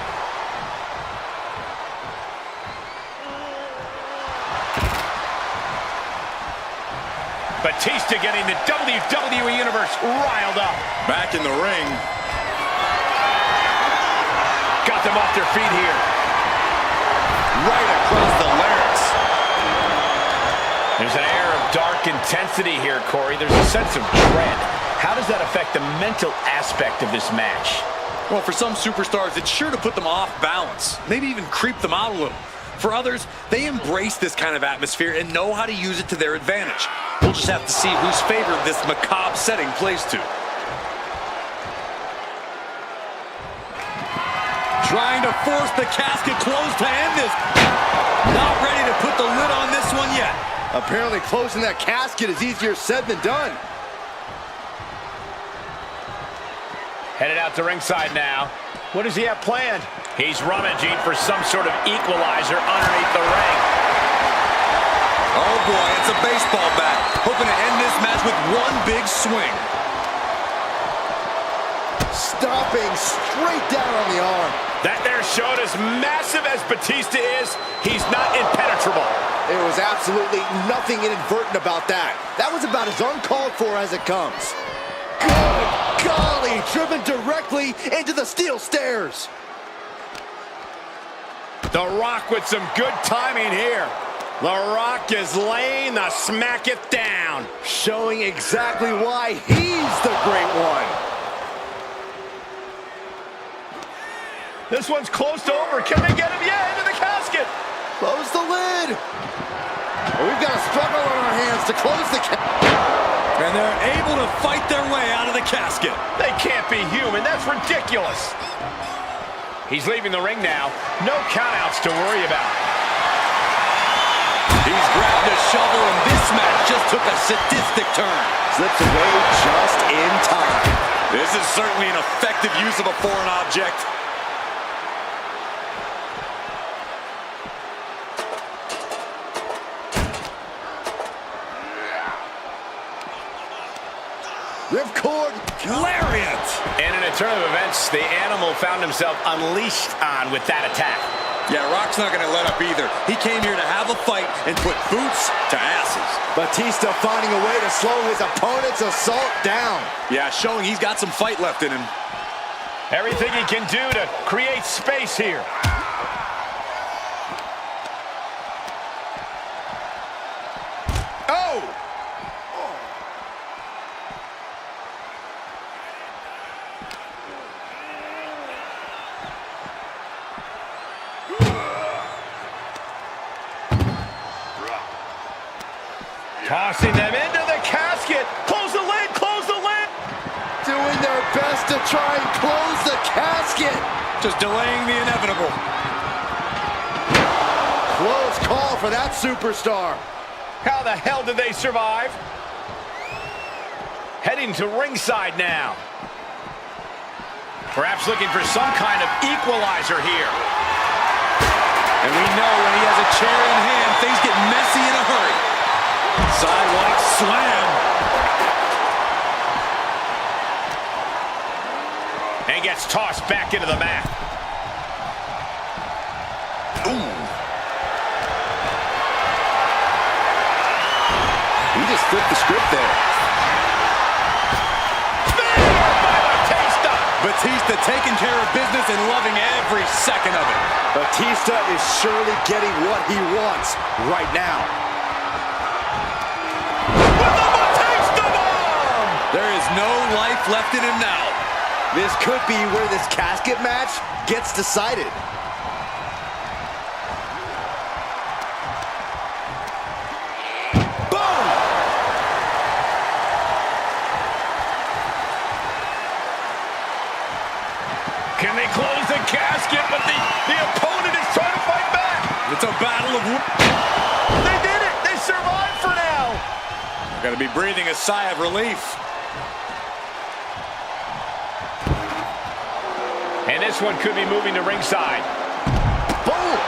A: Batista getting the WWE Universe riled up.
C: Back in the ring.
A: Got them off their feet here.
C: Right across the larynx.
A: There's an air of dark intensity here, Corey. There's a sense of dread. How does that affect the mental aspect of this match?
C: Well, for some superstars, it's sure to put them off balance. Maybe even creep them out a little. For others, they embrace this kind of atmosphere and know how to use it to their advantage. We'll just have to see whose favor this macabre setting plays to. Trying to force the casket closed to end this. Not ready to put the lid on this one yet.
B: Apparently closing that casket is easier said than done.
A: Headed out to ringside now. What does he have planned? He's rummaging for some sort of equalizer underneath the ring.
C: Oh boy, it's a baseball bat. Hoping to end this match with one big swing.
B: Stomping straight down on the arm.
A: That there showed as massive as Batista is, he's not impenetrable.
B: There was absolutely nothing inadvertent about that. That was about as uncalled for as it comes. Good golly, driven directly into the steel stairs.
A: The Rock with some good timing here. The Rock is laying the smacketh down.
B: Showing exactly why he's the great one.
A: This one's close to over. Can they get him? Yeah, into the casket.
B: Close the lid. We've got a struggle on our hands to close the casket.
C: And they're able to fight their way out of the casket.
A: They can't be human. That's ridiculous. He's leaving the ring now. No countouts to worry about.
C: He's grabbed a shovel, and this match just took a sadistic turn.
B: Slips away just in time.
C: This is certainly an effective use of a foreign object.
B: Ripcord.
C: Lariat.
A: And in a turn of events, the animal found himself unleashed on with that attack.
C: Yeah, Rock's not going to let up either. He came here to have a fight and put boots to asses.
B: Batista finding a way to slow his opponent's assault down.
C: Yeah, showing he's got some fight left in him.
A: Everything he can do to create space here. Oh! Tossing them into the casket. Close the lid, close the lid.
B: Doing their best to try and close the casket.
C: Just delaying the inevitable.
B: Close call for that superstar.
A: How the hell did they survive? Heading to ringside now. Perhaps looking for some kind of equalizer here.
C: And we know when he has a chair in hand, things get messy in a hurry. Sidewalk slam.
A: And gets tossed back into the mat.
C: Ooh.
B: He just flipped the script there.
C: Batista taking care of business and loving every second of it.
B: Batista is surely getting what he wants right now.
C: There is no life left in him now.
B: This could be where this casket match gets decided. Boom!
A: Can they close the casket? But the opponent is trying to fight back.
C: It's a battle of...
A: They did it! They survived for now!
C: Got to be breathing a sigh of relief.
A: And this one could be moving to ringside.
B: Boom!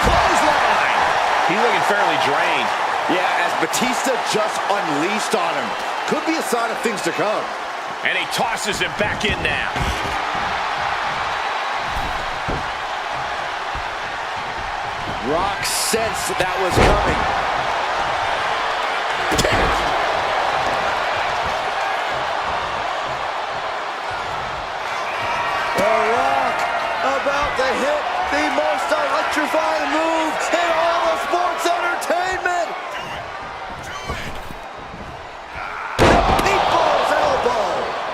A: Clothesline! He's looking fairly drained.
B: Yeah, as Batista just unleashed on him. Could be a sign of things to come.
A: And he tosses him back in now.
B: Rock sensed that was coming. The Rock about to hit the most electrifying move in all of sports entertainment. People's elbow.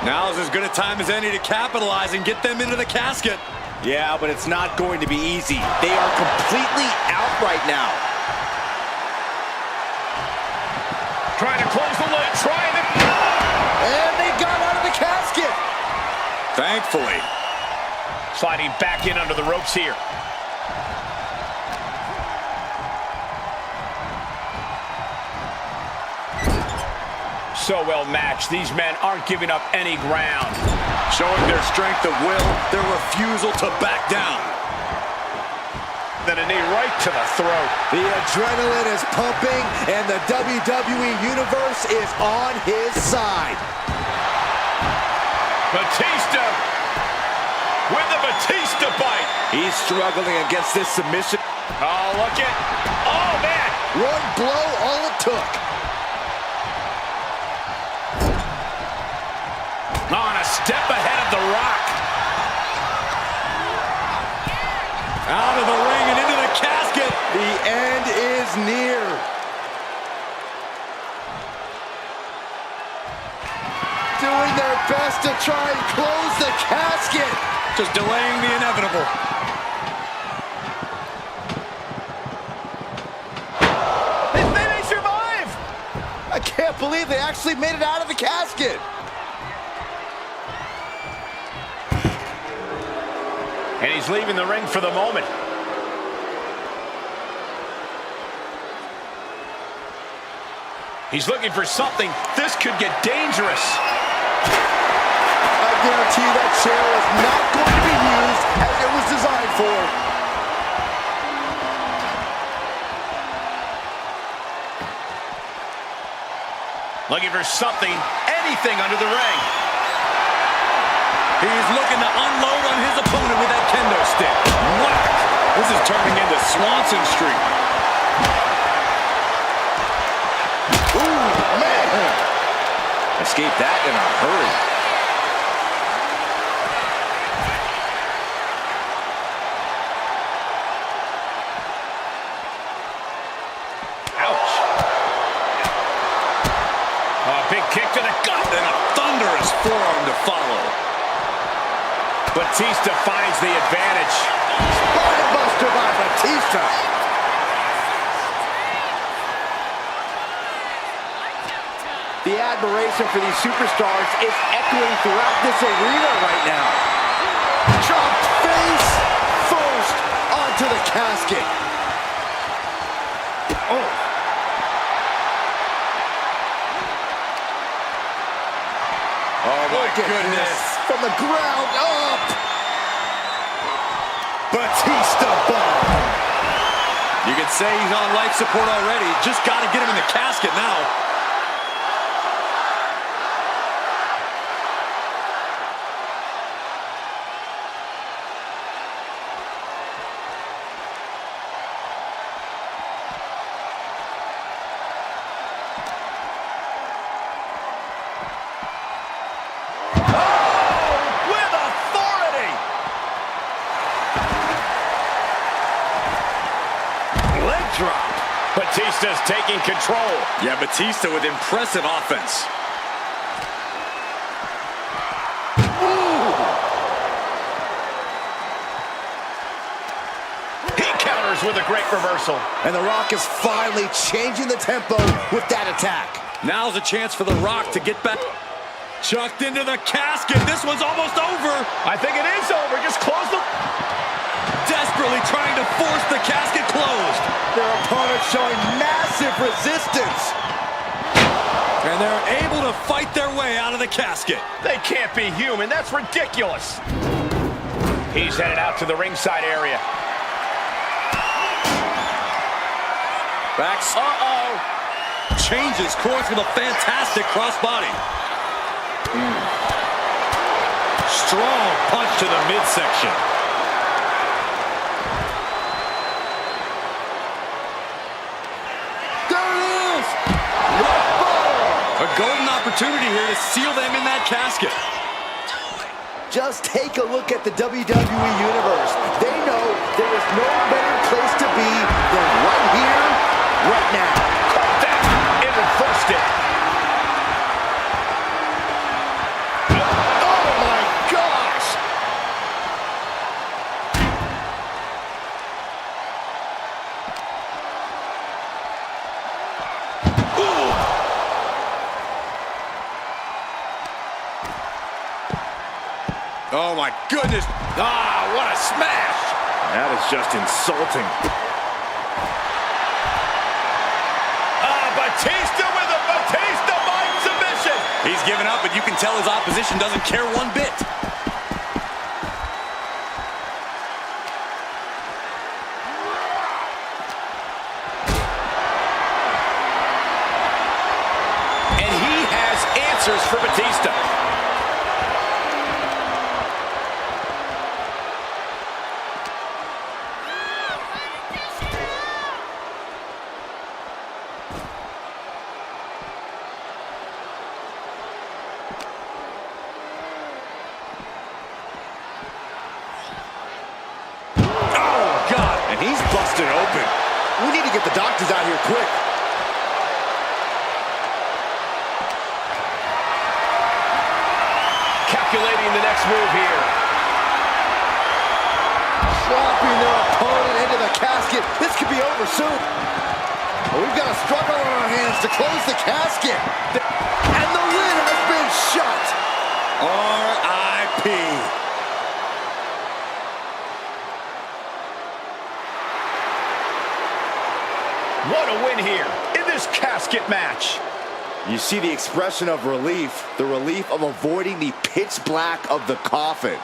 C: Now's as good a time as any to capitalize and get them into the casket.
B: Yeah, but it's not going to be easy. They are completely out right now.
A: Trying to close the lid, trying to...
B: And they got out of the casket.
C: Thankfully.
A: Sliding back in under the ropes here. So well matched. These men aren't giving up any ground.
C: Showing their strength of will, their refusal to back down.
A: Then a knee right to the throat.
B: The adrenaline is pumping, and the WWE Universe is on his side.
A: Batista with the Batista bite.
B: He's struggling against this submission.
A: Oh, look at... Oh, man.
B: One blow, all it took.
A: On a step ahead of The Rock.
C: Out of the ring and into the casket.
B: The end is near. Doing their best to try and close the casket.
C: Just delaying the inevitable.
B: They may survive. I can't believe they actually made it out of the casket.
A: And he's leaving the ring for the moment. He's looking for something. This could get dangerous.
B: I guarantee you that chair is not going to be used as it was designed for.
A: Looking for something, anything under the ring.
C: He's looking to unload on his opponent with that kendo stick. Whack! This is turning into Swanson Street. Escaped that in a hurry.
A: Ouch. A big kick to the gut.
C: And a thunderous forearm to follow.
A: Batista finds the advantage.
B: Spinebuster by Batista. The admiration for these superstars is echoing throughout this arena right now. Dropped face first onto the casket. Oh.
C: Oh my
B: Look at
C: goodness.
B: this. From the ground up. Batista bomb.
C: You can say he's on life support already. Just got to get him in the casket now.
A: Drop. Batista's taking control.
C: Yeah, Batista with impressive offense.
A: He counters with a great reversal.
B: And The Rock is finally changing the tempo with that attack.
C: Now's a chance for The Rock to get back. Chucked into the casket. This one's almost over.
A: I think it is over. Just close the...
C: Desperately trying to force the casket closed.
B: Their opponent showing massive resistance.
C: And they're able to fight their way out of the casket.
A: They can't be human. That's ridiculous. He's headed out to the ringside area.
C: Backs. Uh-oh. Changes course with a fantastic crossbody. Strong punch to the midsection. A golden opportunity here to seal them in that casket.
B: Just take a look at the WWE Universe. They know there is no better place to be than right here, right now.
A: That, it reversed it.
B: Oh my gosh!
C: Oh my goodness. Ah, what a smash.
A: That is just insulting. Batista with a Batista mind submission.
C: He's given up, but you can tell his opposition doesn't care one bit.
A: And he has answers for Batista.
C: He's busted open.
B: We need to get the doctors out here quick.
A: Calculating the next move here.
B: Dropping their opponent into the casket. This could be over soon. But we've got a struggle on our hands to close the casket. And the lid has been shut.
C: R.I.P.
A: What a win here in this casket match.
B: You see the expression of relief, the relief of avoiding the pitch black of the coffin.